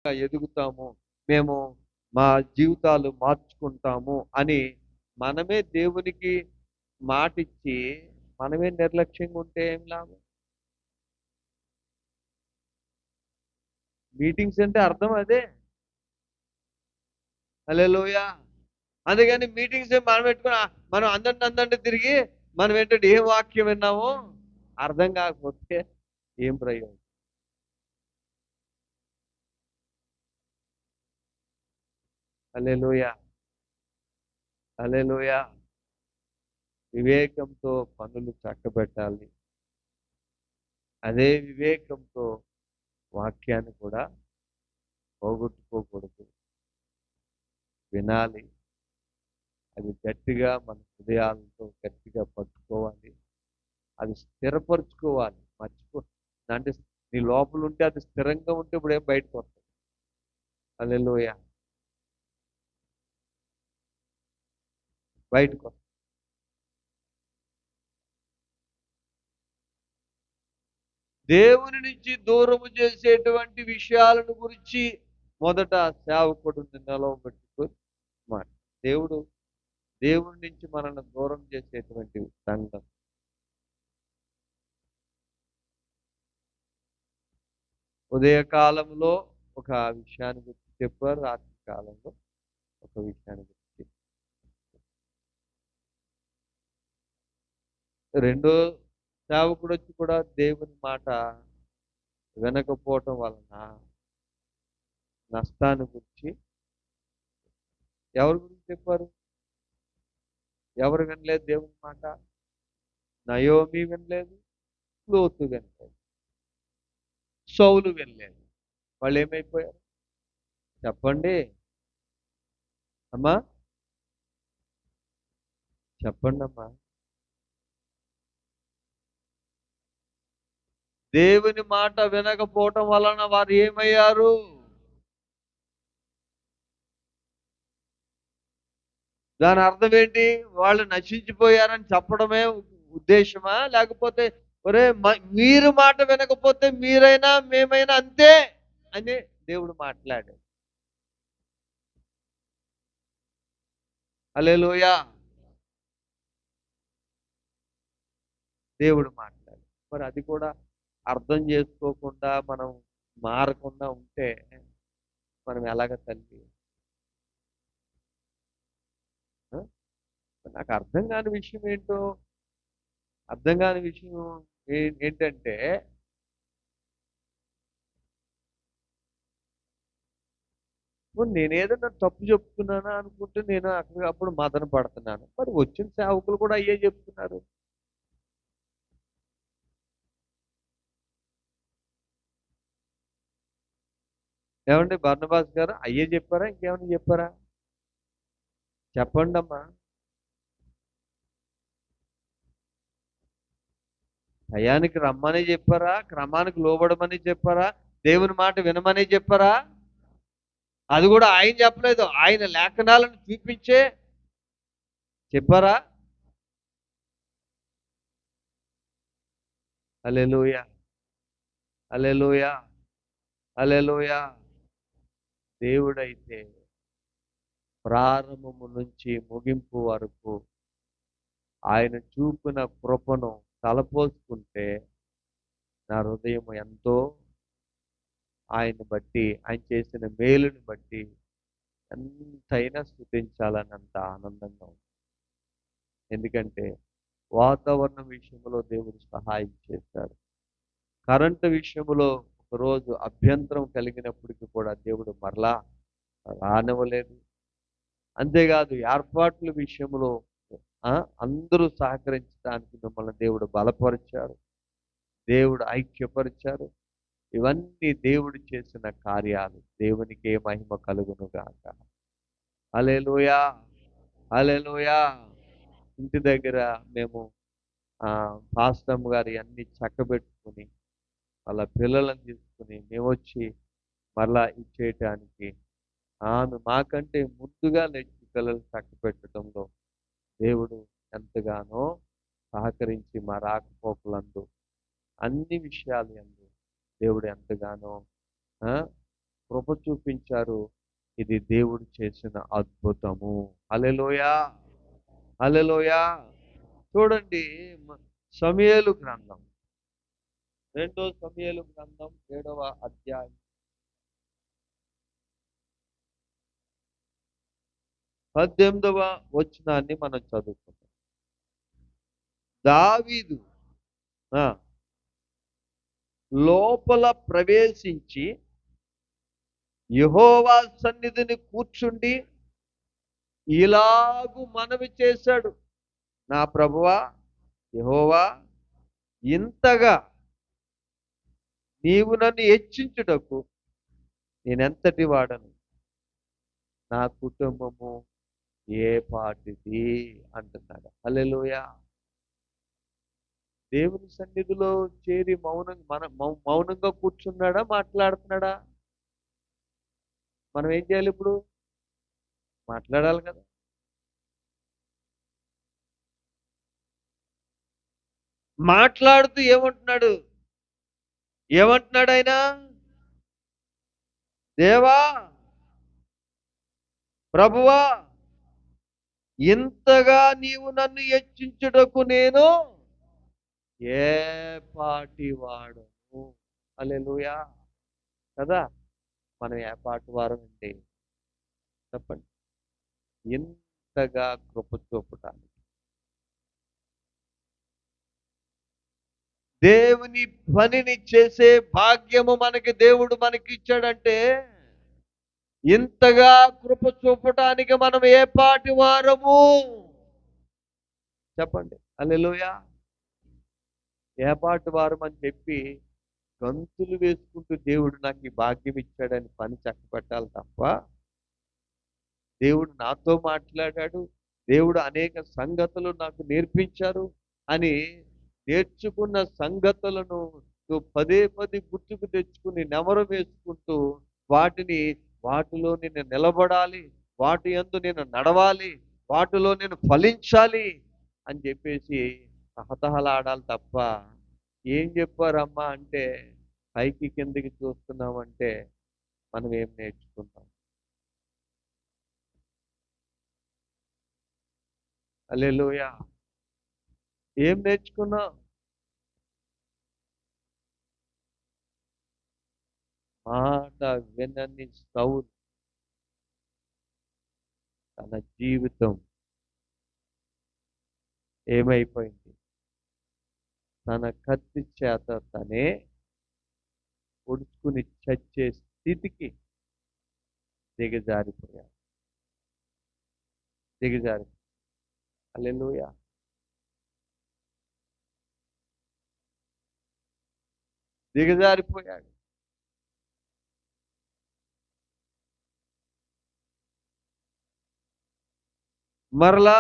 ఎదుగుతాము, మేము మా జీవితాలు మార్చుకుంటాము అని మనమే దేవునికి మాటిచ్చి మనమే నిర్లక్ష్యంగా ఉంటే ఏం లాభం? మీటింగ్స్ అంటే అర్థం అదే. హల్లెలూయా. అందుకని మీటింగ్స్ మనం పెట్టుకుని మనం అందరిని తిరిగి మనం ఏంటంటే ఏ వాక్యం విన్నామో అర్థం కాకపోతే ఏం ప్రయోజనం? హల్లెలూయా. హల్లెలూయా. వివేకంతో పనులు చక్కబెట్టాలి. అదే వివేకంతో వాక్యాన్ని కూడా పోగొట్టుకోకూడదు. వినాలి. అది గట్టిగా మన హృదయాలతో గట్టిగా పట్టుకోవాలి. అది స్థిరపరుచుకోవాలి. అంటే నీ లోపల ఉంటే అది స్థిరంగా ఉంటే ఇప్పుడు ఏం బయటకు వస్తుంది. హల్లెలూయా. బయటకు వస్తుంది. దేవుని నుంచి దూరము చేసేటువంటి విషయాలను గురించి మొదట సేవకుడిని నిలవబెట్టుకొని మాట. దేవుడు దేవుడి నుంచి మనల్ని దూరం చేసేటువంటి సంఘం. ఉదయకాలంలో ఒక విషయాన్ని గురించి చెప్పారు, రాత్రి కాలంలో ఒక విషయాన్ని గురించి. రెండో సేవకుడు వచ్చి కూడా దేవుని మాట వినకపోవటం వలన నష్టాన్ని గురించి ఎవరి గురించి చెప్పారు? ఎవరు వినలేదు దేవుని మాట? నయోమి వినలేదు, లోతు వినలేదు, సౌలు వినలేదు. వాళ్ళు ఏమైపోయారు చెప్పండి అమ్మా? చెప్పండి అమ్మా. దేవుని మాట వినకపోవటం వలన వారు ఏమయ్యారు? దాని అర్థం ఏంటి? వాళ్ళు నశించిపోయారని చెప్పడమే ఉద్దేశమా? లేకపోతే ఒరే మీరు మాట వినకపోతే మీరైనా మేమైనా అంతే అని దేవుడు మాట్లాడాడు. హల్లెలూయా. దేవుడు మాట్లాడాడు. మరి అది కూడా అర్థం చేసుకోకుండా మనం మారకుండా ఉంటే మనం ఎలాగ తల్లి? ఆ? నాకు అర్థం కాని విషయం ఏంటంటే నేను ఏదైనా తప్పు చెప్తున్నానా అనుకుంటే నేను అప్పుడు మదన పడుతున్నాను. మరి వచ్చిన సేవకులు కూడా అయ్యే చెప్తున్నారు. ఏమండి బర్నబాస్ గారు అయ్యే చెప్పారా? ఇంకేమైనా చెప్పారా? చెప్పండి అమ్మా. భయానికి రమ్మని చెప్పారా? క్రమానికి లోబడమని చెప్పారా? దేవుని మాట వినమని చెప్పారా? అది కూడా ఆయన చెప్పలేదు, ఆయన లేఖనాలను చూపించే చెప్పారా? హల్లెలూయా. హల్లెలూయా. హల్లెలూయా. దేవుడైతే ప్రారంభము నుంచి ముగింపు వరకు ఆయన చూపిన కృపను తలపోసుకుంటే నా హృదయం ఎంతో ఆయన బట్టి, ఆయన చేసిన మేలుని బట్టి ఎంతైనా స్తుతించాలన్నంత ఆనందంగా ఉంది. ఎందుకంటే వాతావరణం విషయంలో దేవుడు సహాయం చేశారు. కరెంటు విషయంలో ఒకరోజు అభ్యంతరం కలిగినప్పటికీ కూడా దేవుడు మరలా రానివ్వలేదు. అంతేకాదు ఏర్పాట్ల విషయంలో అందరూ సహకరించడానికి మిమ్మల్ని దేవుడు బలపరిచారు, దేవుడు ఐక్యపరిచారు. ఇవన్నీ దేవుడు చేసిన కార్యాలు. దేవునికే మహిమ కలుగును గాక. హల్లెలూయా. హల్లెలూయా. ఇంటి దగ్గర మేము పాస్టమ్ గారి అన్ని చక్కబెట్టుకుని వాళ్ళ పిల్లలను తీసుకుని మేము వచ్చి మరలా ఇచ్చేయటానికి ఆమె మాకంటే ముందుగా లేచి పిల్లలు చక్కబెట్టడంలో దేవుడు ఎంతగానో సహకరించి మా రాకపోకలందు అన్ని విషయాలు యందు దేవుడు ఎంతగానో కృప చూపించారు. ఇది దేవుడు చేసిన అద్భుతము. హల్లెలూయా, హల్లెలూయా. చూడండి, సమూయేలు గ్రంథం, 2 సమూయేలు గ్రంథం 7వ అధ్యాయం 18వ వచనాన్ని మనం చదువుకుందాం. దావీదు ఆ, లోపల ప్రవేశించి యెహోవా సన్నిధిని కూర్చుండి ఇలాగు మనవి చేశాడు, నా ప్రభువా యెహోవా, ఇంతగా నీవు నన్ను హెచ్చించుటకు నేనెంతటి వాడను, నా కుటుంబము ఏ పాటిది అంటున్నాడు. హల్లెలూయా. దేవుని సన్నిధిలో చేరి మౌనంగా కూర్చున్నాడా, మాట్లాడుతున్నాడా? మనం ఏం చేయాలి ఇప్పుడు? మాట్లాడాలి కదా. మాట్లాడుతూ ఏమంటున్నాడు? ఆయన? దేవా, ప్రభువా, ఇంతగా నీవు నన్ను హెచ్చించుటకు నేను ఏ పాటి వాడను. హల్లెలూయా కదా. మనం ఏ పాటి వారం అండి చెప్పండి? ఇంతగా కృప చూపటానికి దేవుని పనిని చేసే భాగ్యము దేవుడు మనకి ఇచ్చాడంటే, ఇంతగా కృప చూపటానికి మనం ఏ పాటి వారము చెప్పండి? హల్లెలూయా. ఏ పాటి వారం అని చెప్పి గంతులు వేసుకుంటూ దేవుడు నాకు ఈ భాగ్యం ఇచ్చాడని పని చక్కబెట్టాలి తప్ప, దేవుడు నాతో మాట్లాడాడు, దేవుడు అనేక సంగతులు నాకు నేర్పించారు అని నేర్చుకున్న సంగతులను నువ్వు పదే పదే గుర్తుకు తెచ్చుకుని నెమరు వేసుకుంటూ వాటిలో నేను నిలబడాలి, వాటి యందు నేను నడవాలి, వాటిలో నేను ఫలించాలి అని చెప్పేసి తహతహలాడాలి తప్ప, ఏం చెప్పారమ్మా అంటే పైకి కిందకి చూస్తున్నామంటే మనం ఏం నేర్చుకున్నాం? హల్లెలూయా. ఏం నేర్చుకున్నాం? మాట వినని సౌలు తన జీవితం ఏమైపోయింది? తన కత్తి చేత తనే పొడుచుకుని చచ్చే స్థితికి దిగజారిపోయాడు. హల్లెలూయా. దిగజారిపోయాడు. మరలా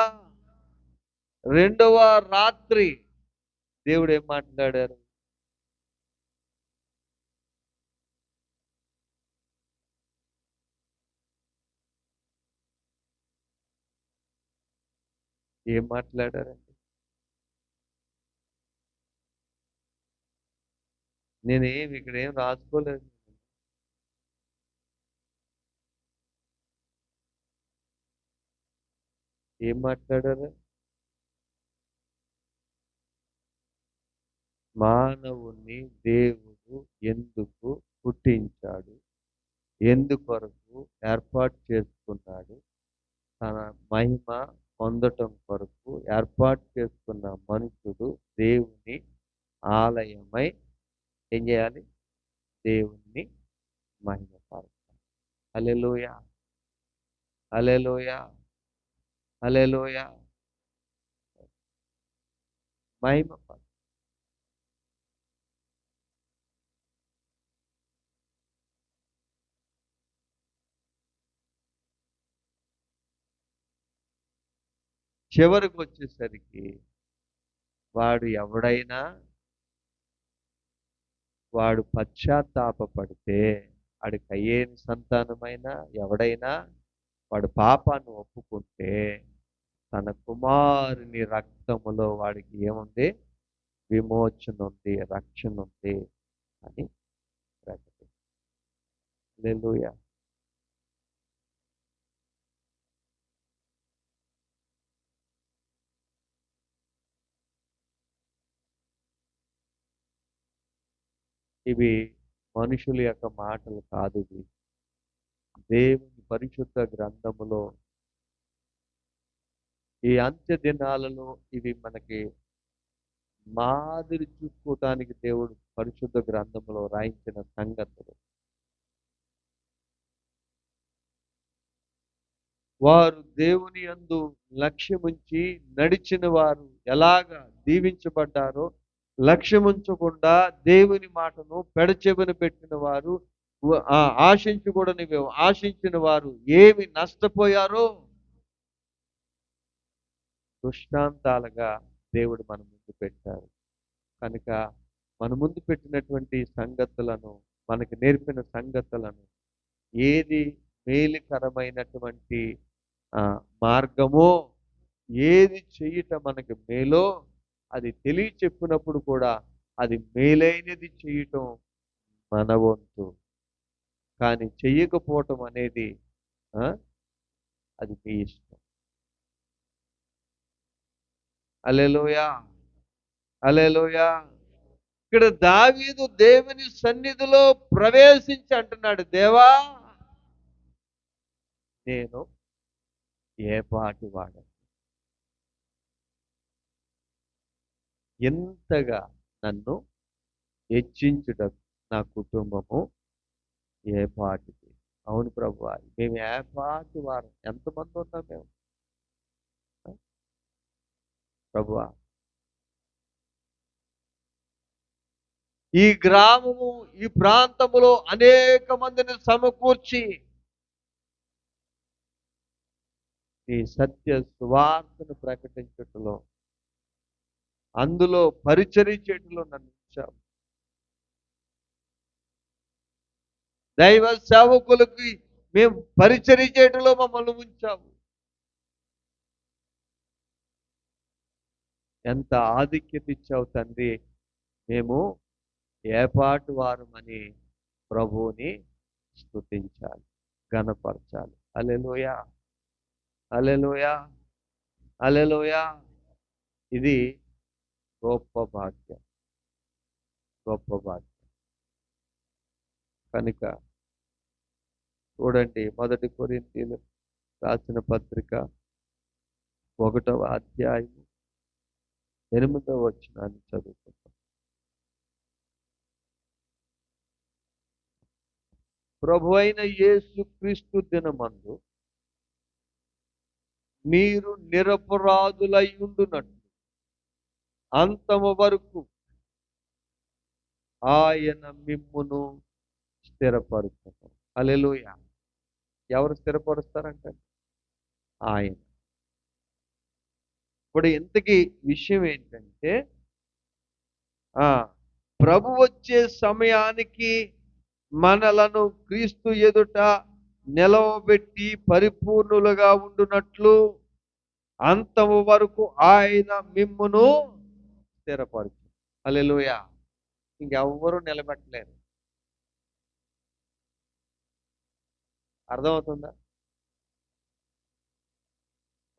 రెండవ రాత్రి దేవుడు ఏం మాట్లాడారు? ఏం మాట్లాడారండి? నేనేం ఇక్కడ ఏం రాసుకోలేదు. ఏం మాట్లాడారు? మానవుణ్ణి దేవుడు ఎందుకు పుట్టించాడు, ఎందుకొరకు ఏర్పాటు చేసుకున్నాడు, తన మహిమ పొందటం కొరకు ఏర్పాటు చేసుకున్న మనుషుడు దేవుని ఆలయమై ఏం చేయాలి? దేవుణ్ణి మహిమపరచాలి. హల్లెలూయా, హల్లెలూయా, హల్లెలూయా. మహిమపరచాలి. చివరికి వచ్చేసరికి వాడు పశ్చాత్తాపపడితే, వాడి కయ్యేని సంతానమైనా ఎవడైనా వాడు పాపాన్ని ఒప్పుకుంటే తన కుమారుని రక్తములో వాడికి ఏముంది? విమోచన ఉంది, రక్షణ ఉంది అని ప్రకటించారు. హల్లెలూయా. ఇవి మనుషుల యొక్క మాటలు కాదు, ఇవి దేవుని పరిశుద్ధ గ్రంథములో ఈ అంత్య దినాలలో ఇవి మనకి మాదిరి చూసుకోవటానికి దేవుడు పరిశుద్ధ గ్రంథములో రాయించిన సంగతులు. వారు దేవుని యందు లక్ష్యముంచి నడిచిన వారు ఎలాగా దీవించబడ్డారో, లక్ష్యముంచకుండా దేవుని మాటను పెడచెవిన పెట్టిన వారు, ఆశించిన వారు ఏమి నష్టపోయారో దృష్టాంతాలుగా దేవుడు మన ముందు పెట్టారు. కనుక మన ముందు పెట్టినటువంటి సంగతులను, మనకి నేర్పిన సంగతులను, ఏది మేలుకరమైనటువంటి మార్గమో, ఏది చెయ్యటం మనకి మేలో అది తెలియచెప్పినప్పుడు కూడా అది మేలైనది చేయటం మన వంతు. కానీ చెయ్యకపోవటం అనేది అది మీ ఇష్టం. హల్లెలూయా, హల్లెలూయా. ఇక్కడ దావీదు దేవుని సన్నిధిలో ప్రవేశించి అంటున్నాడు, దేవా నేను ఏ పాటి వాడను. ఎంతగా నన్ను హెచ్చించుటకు నా కుటుంబము ఏ పాటిది. అవును ప్రభువా, మేము ఏ పాటి వారం. ఎంతమంది ఉన్నాం మేము ప్రభువా? ఈ గ్రామము, ఈ ప్రాంతములో అనేక మందిని సమకూర్చి ఈ సత్య సువార్తను ప్రకటించటంలో, అందులో పరిచరించేటలో నన్ను ఉంచావు. దైవ సేవకులకి మేము పరిచరించేటలో మమ్మల్ని ఉంచావు. ఎంత ఆధిక్యత ఇచ్చావు తండ్రి. మేము ఏపాటి వారమని ప్రభువుని స్తుతించాలి, ఘనపరచాలి. హల్లెలూయా, హల్లెలూయా, హల్లెలూయా. ఇది గొప్ప భాగ్యం, గొప్ప భాగ్యం. కనుక చూడండి, 1 కొరింథీయులు రాసిన పత్రిక 1వ అధ్యాయం 8వ వచనాన్ని చదువుకుంటాం. ప్రభువైన యేసుక్రీస్తు దినమందు మీరు నిరపరాధులై ఉండునట్లు అంతము వరకు ఆయన మిమ్మును స్థిరపరుచును. హల్లెలూయా. ఎవరు స్థిరపరుస్తారంటే ఆయన. ఇప్పుడు ఇంతకీ విషయం ఏంటంటే, ప్రభు వచ్చే సమయానికి మనలను క్రీస్తు ఎదుట నిలవబెట్టి పరిపూర్ణులుగా ఉండునట్లు అంతము వరకు ఆయన మిమ్మును స్థిరపరచు. హల్లెలూయా. ఇంకెవ్వరూ నిలబెట్టలేరు. అర్థమవుతుందా?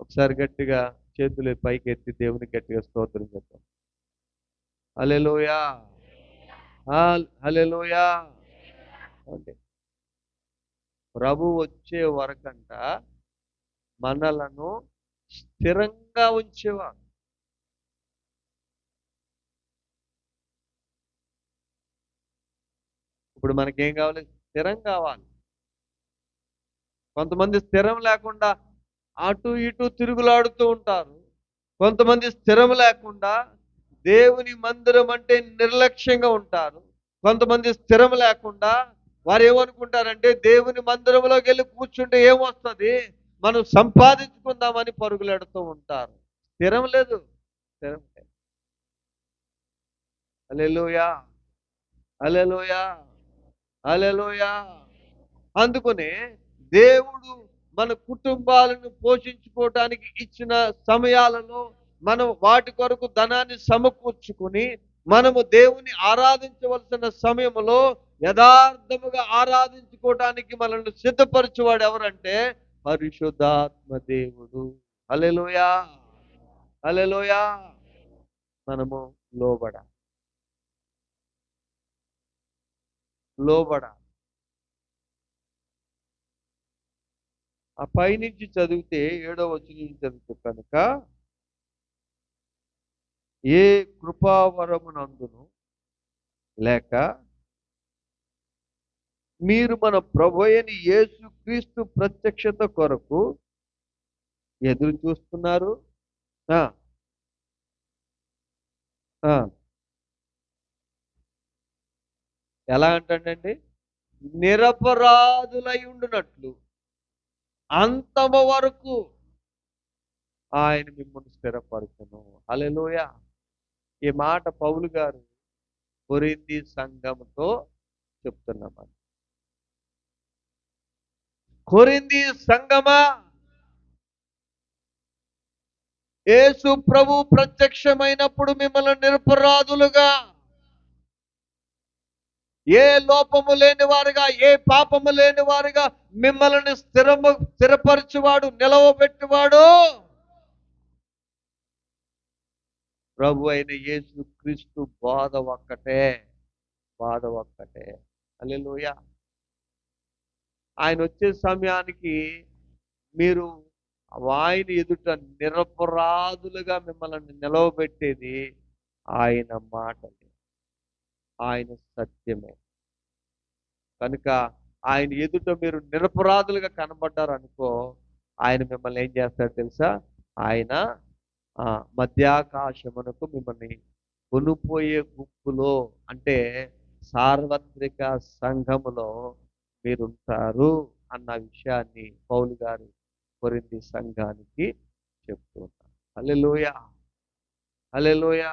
ఒకసారి గట్టిగా చేతులు పైకి ఎత్తి దేవుని గట్టిగా స్తోత్రం చెప్తాం. హల్లెలూయా, హల్లెలూయా. అంటే ప్రభు వచ్చే వరకంట మనలను స్థిరంగా ఉంచేవాడు. ఇప్పుడు మనకేం కావాలి? స్థిరం కావాలి. కొంతమంది స్థిరం లేకుండా అటు ఇటు తిరుగులాడుతూ ఉంటారు. కొంతమంది స్థిరం లేకుండా దేవుని మందిరం అంటే నిర్లక్ష్యంగా ఉంటారు. కొంతమంది స్థిరం లేకుండా వారు ఏమనుకుంటారంటే దేవుని మందిరంలోకి వెళ్ళి కూర్చుంటే ఏమొస్తుంది, మనం సంపాదించుకుందామని పరుగులెడుతూ ఉంటారు. స్థిరం లేదు, స్థిరం లేదు. హల్లెలూయా, హల్లెలూయా, హల్లెలూయా. అందుకనే దేవుడు మన కుటుంబాలను పోషించుకోవటానికి ఇచ్చిన సమయాలలో మనం వాటి కొరకు ధనాన్ని సమకూర్చుకుని మనము దేవుని ఆరాధించవలసిన సమయంలో యథార్థముగా ఆరాధించుకోవడానికి మనల్ని సిద్ధపరచువాడు ఎవరంటే పరిశుద్ధాత్మ దేవుడు. హల్లెలూయా, హల్లెలూయా. మనము లోబడాలి, లోబడాలి. ఆ పైనుంచి చదివితే 7వ వచనం నుంచి చదివితే కనుక, ఏ కృపావరమునందును లేక మీరు మన ప్రభువైన యేసుక్రీస్తు ప్రత్యక్షత కొరకు ఎదురు చూస్తున్నారు. ఆ, ఆ, ఎలా అంటాడండి? నిరపరాధులై ఉండునట్లు అంతము వరకు ఆయన మిమ్మల్ని స్థిరపరచును. హల్లెలూయా. ఈ మాట పౌలు గారు కొరింథీ సంఘముతో చెప్తున్నామని. కొరింథీ సంఘమా, యేసు ప్రభు ప్రత్యక్షమైనప్పుడు మిమ్మల్ని నిరపరాధులుగా, ఏ లోపము లేని వారుగా, ఏ పాపము లేని వారుగా మిమ్మల్ని స్థిరపరచువాడు, నిలవబెట్టువాడు ప్రభు అయిన యేసు క్రీస్తు. బాధ ఒక్కటే, బాధ ఒక్కటే. హల్లెలూయా. ఆయన వచ్చే సమయానికి మీరు ఆయన ఎదుట నిరపరాధులుగా మిమ్మల్ని నిలవబెట్టేది ఆయన మాటలే, ఆయన సత్యమే. కనుక ఆయన ఎదుట మీరు నిరపరాధులుగా కనబడ్డారు అనుకో, ఆయన మిమ్మల్ని ఏం చేస్తాడు తెలుసా? ఆయన మధ్యాకాశమునకు మిమ్మల్ని కొనుపోయే గుంపులో, అంటే సార్వత్రిక సంఘములో మీరుంటారు అన్న విషయాన్ని పౌలు గారు కొరింథీ సంఘానికి చెప్తున్నారు. హల్లెలూయా, హల్లెలూయా.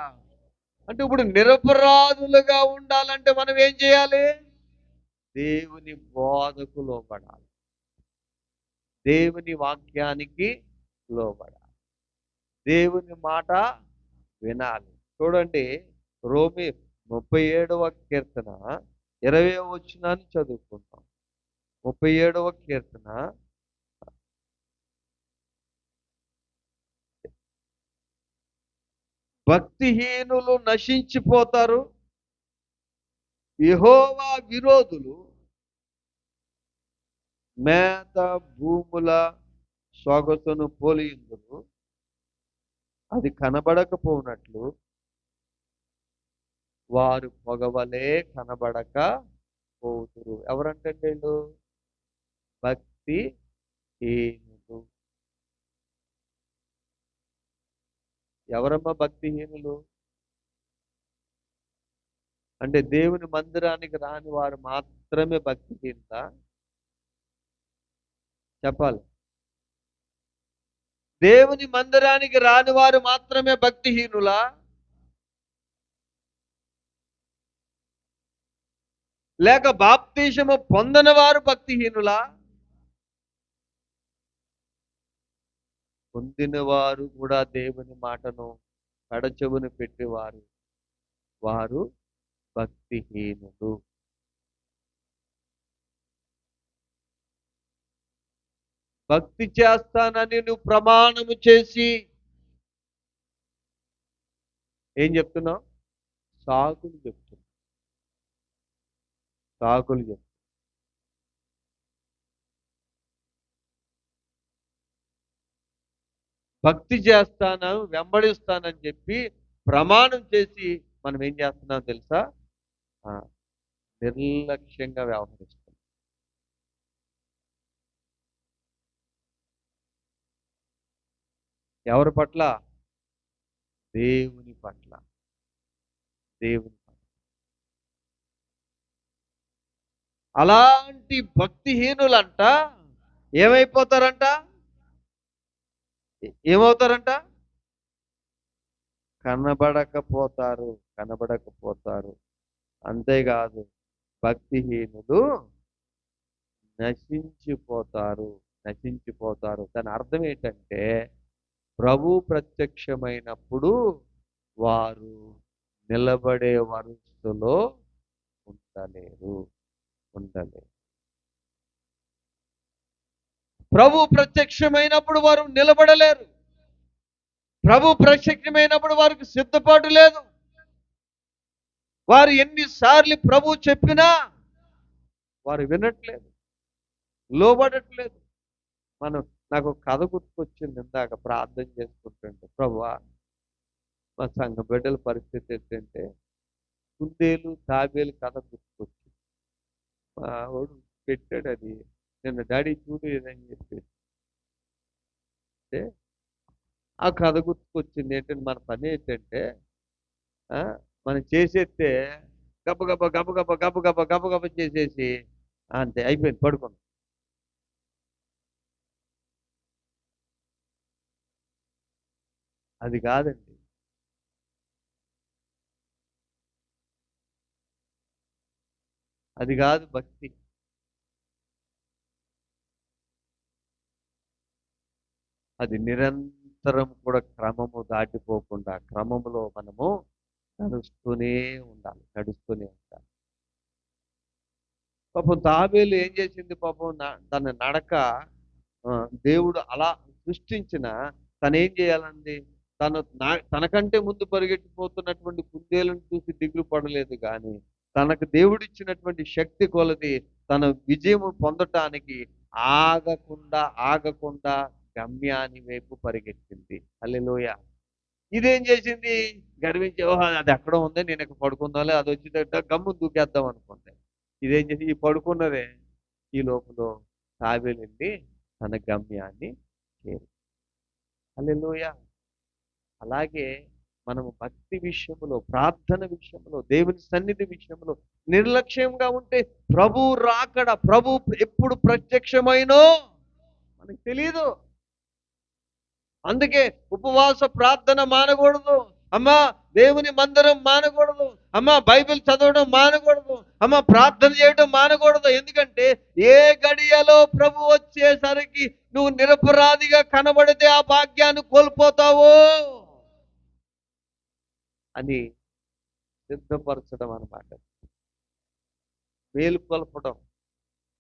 అంటే ఇప్పుడు నిరపరాధులుగా ఉండాలంటే మనం ఏం చేయాలి? దేవుని బోధకు లోబడాలి, దేవుని వాక్యానికి లోబడాలి, దేవుని మాట వినాలి. చూడండి, రోమి 37వ కీర్తన 20వ వచనాన్ని చదువుకుంటాం. 37వ కీర్తన భక్తిహీనులు నశించిపోతారు, యెహోవా విరోధులు మేత భూముల సొగసును పోలియుందురు, అది కనబడకపోనట్లు వారు పొగవలే కనబడక పోతురు. ఎవరంటే వీళ్ళు? భక్తిహీనులు. ఎవరమ్మా భక్తిహీనులు? అంటే దేవుని మందిరానికి రాని వారు మాత్రమే భక్తిహీనత? చెప్పాలి. దేవుని మందిరానికి రాని వారు మాత్రమే భక్తిహీనులా? లేక బాప్తిసము పొందని వారు భక్తిహీనులా? పొందిన వారు కూడా దేవుని మాటను కడచెవును పెట్టేవారు, వారు భక్తిహీనులు. భక్తి చేస్తానని నువ్వు ప్రమాణము చేసి ఏం చెప్తున్నావు? సాకులు చెప్తున్నావు, సాకులు చెప్తున్నావు. భక్తి చేస్తాను, వెంబడిస్తానని చెప్పి ప్రమాణం చేసి మనం ఏం చేస్తున్నాం తెలుసా? నిర్లక్ష్యంగా వ్యవహరిస్తాం. ఎవరి పట్ల? దేవుని పట్ల, దేవుని పట్ల. అలాంటి భక్తిహీనులంట ఏమైపోతారంట? ఏమవుతారంట? కనబడకపోతారు, కనబడకపోతారు. అంతేకాదు, భక్తిహీనులు నశించిపోతారు, నశించిపోతారు. దాని అర్థం ఏంటంటే, ప్రభు ప్రత్యక్షమైనప్పుడు వారు నిలబడే వరుసలో ఉండలేరు. ప్రభు ప్రత్యక్షమైనప్పుడు వారు నిలబడలేరు. ప్రభు ప్రత్యక్షమైనప్పుడు వారికి సిద్ధపాటు లేదు. వారు ఎన్నిసార్లు ప్రభు చెప్పినా వారు వినట్లేదు, లోబడట్లేదు. నాకు కథ గుర్తుకొచ్చింది ఇందాక ప్రార్థన చేసుకుంటుంటే. ప్రభువా, మా సంఘ బిడ్డల పరిస్థితి ఏంటంటే కుందేలు తాబేలు కథ గుర్తుకొచ్చింది. మా వాడు పెట్టాడు అది, నిన్న డాడీ చూడు ఏదని చెప్పి. ఆ కథ గుర్తుకొచ్చింది. ఏంటంటే మన పని ఏంటంటే మనం చేసేస్తే గబగబ గబగబ గబగబ గబగబ చేసేసి అంతే అయిపోయింది, పడుకున్నాం. అది కాదండి. అది కాదు భక్తి. అది నిరంతరం కూడా క్రమము దాటిపోకుండా క్రమములో మనము నడుస్తూనే ఉండాలి. పాపం తాబేలు ఏం చేసింది? పాపం తన నడక దేవుడు అలా సృష్టించిన తనేం చేయాలండి? తనకంటే ముందు పరిగెట్టిపోతున్నటువంటి కుందేలను చూసి దిగులు పడలేదు, కానీ తనకు దేవుడిచ్చినటువంటి శక్తి కొలది తన విజయం పొందటానికి ఆగకుండా గమ్యాని వైపు పరిగెత్తింది. హల్లెలూయా. ఇదేం చేసింది? గర్వించి, అది ఎక్కడ ఉంది, నేను ఇక్కడ పడుకుందాలే, అది వచ్చి గమ్ము దూకేద్దాం అనుకుంది. ఇదేం చేసి ఈ పడుకున్నదే ఈ లోపల తాబేలండి తన గమ్యాన్ని చేరు. హల్లెలూయా. అలాగే మనము భక్తి విషయంలో, ప్రార్థన విషయంలో, దేవుని సన్నిధి విషయంలో నిర్లక్ష్యంగా ఉంటే ప్రభు రాకడ, ప్రభు ఎప్పుడు ప్రత్యక్షమైనో మనకు తెలియదు. అందుకే ఉపవాస ప్రార్థన మానకూడదు. అమ్మా, దేవుని మందిరం మానకూడదు. అమ్మా, బైబిల్ చదవడం మానకూడదు. అమ్మా, ప్రార్థన చేయడం మానకూడదు. ఎందుకంటే ఏ గడియలో ప్రభు వచ్చేసరికి నువ్వు నిరపరాధిగా కనబడితే ఆ భాగ్యాన్ని కోల్పోతావు అని సిద్ధపరచడం అన్నమాట. మేలుకొల్పడం.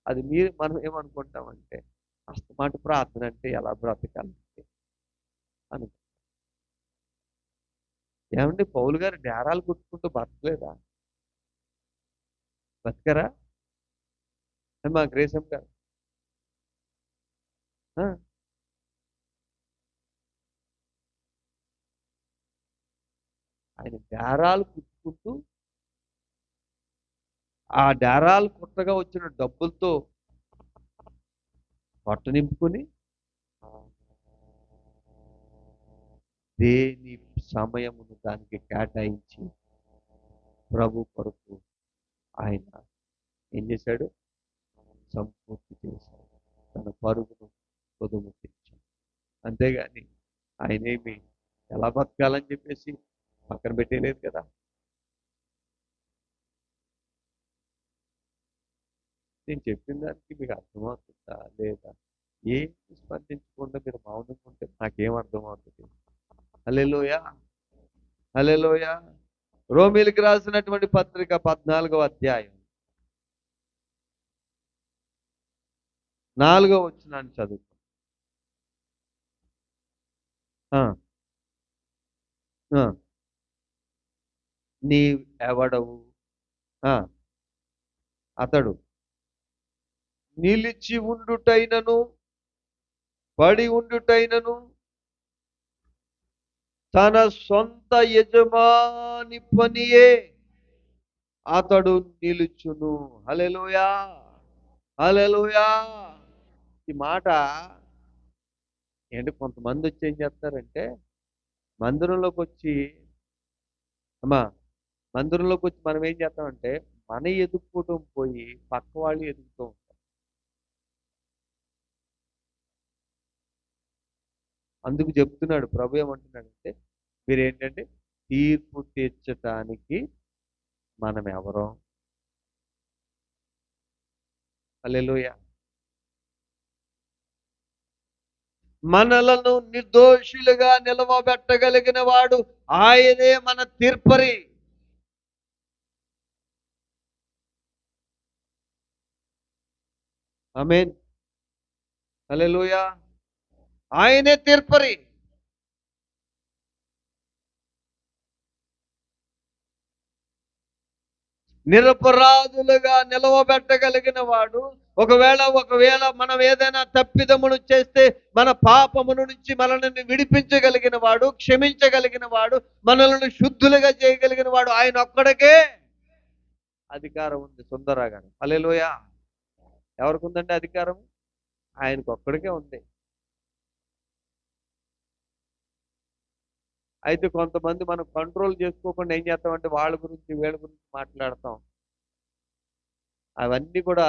అది మనం ఏమనుకుంటామంటే అస్తమాట ప్రార్థన అంటే ఎలా బ్రతకాలంటే అని. ఏమండి, పౌలు గారు డేరాలు కొట్టుకుంటూ బతకలేదా? బతికరా? మా గ్రేసం గారు ఆయన డేరాలు కుట్టుకుంటూ ఆ డేరాలు కుట్టగా వచ్చిన డబ్బులతో పొట్ట నింపుకొని దేని సమయమును దానికి కేటాయించి ప్రభు కొరకు ఆయన ఏం చేశాడు? సంపూర్తి చేశాడు. తన పరుగును పొదుము తెచ్చాడు. అంతేగాని ఆయన ఏమి ఎలా బతకాలని చెప్పేసి పక్కన పెట్టేలేదు కదా. నేను చెప్పిన దానికి మీకు అర్థమవుతుందా లేదా? ఏమి స్పందించకుండా మీరు మౌనంగా ఉంటే నాకేం అర్థమవుతుంది? హల్లెలూయా, హల్లెలూయా. రోమీయులకు రాసినటువంటి పత్రిక 14వ అధ్యాయం 4వ వచనాన్ని చదువు. నీ ఎవడవు? అతడు నిలిచి ఉండుటైనను పడి ఉండుటైనను తన సొంత యజమాని పనియే అతడు నిలుచును. హల్లెలూయా, హల్లెలూయా. ఈ మాట ఏంటి? కొంతమంది వచ్చి ఏం చేస్తారంటే మందిరంలోకి వచ్చి మనం ఏం చేస్తామంటే మన ఎదుక్కోవటం పోయి పక్క వాళ్ళు ఎదుగుతూ ఉంటారు. అందుకు చెప్తున్నాడు ప్రభు, ఏమంటున్నాడంటే మీరేంటంటే తీర్పు తీర్చటానికి మనం ఎవరో. హల్లెలూయా. మనలను నిర్దోషులుగా నిలవబెట్టగలిగిన వాడు ఆయనే మన తీర్పరి. ఆమేన్. హల్లెలూయా. ఆయనే తీర్పరి. నిరపరాధులుగా నిలవబెట్టగలిగిన వాడు. ఒకవేళ మనం ఏదైనా తప్పిదమును చేస్తే మన పాపమును నుంచి మనల్ని విడిపించగలిగిన వాడు, క్షమించగలిగిన వాడు, మనల్ని శుద్ధులుగా చేయగలిగిన వాడు ఆయన ఒక్కడికే అధికారం ఉంది. సుందర గారు హల్లెలూయా. ఎవరికి ఉందండి అధికారం? ఆయనకు ఒక్కడికే ఉంది. అయితే కొంతమంది మనం కంట్రోల్ చేసుకోకుండా ఏం చేస్తామంటే వాళ్ళ గురించి వీళ్ళ గురించి మాట్లాడతాం. అవన్నీ కూడా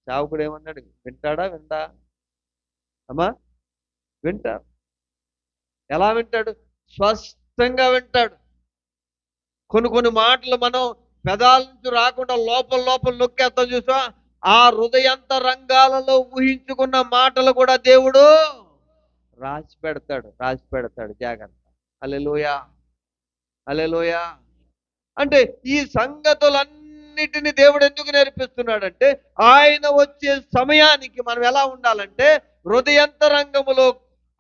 సేవకుడు ఏమన్నాడు? వింటాడా? వింటా అమ్మా వింటా. ఎలా వింటాడు? స్పష్టంగా వింటాడు. కొన్ని మాటలు మనం పెదాల నుంచి రాకుండా లోపల లోపల నొక్కేస్తాం చూసా. ఆ హృదయంత రంగాలలో ఊహించుకున్న మాటలు కూడా దేవుడు రాసి పెడతాడు జాగ్రత్త. హల్లెలూయా. హల్లెలూయా. అంటే ఈ సంగతులన్నిటిని దేవుడు ఎందుకు నేర్పిస్తున్నాడంటే ఆయన వచ్చే సమయానికి మనం ఎలా ఉండాలంటే హృదయంతరంగములో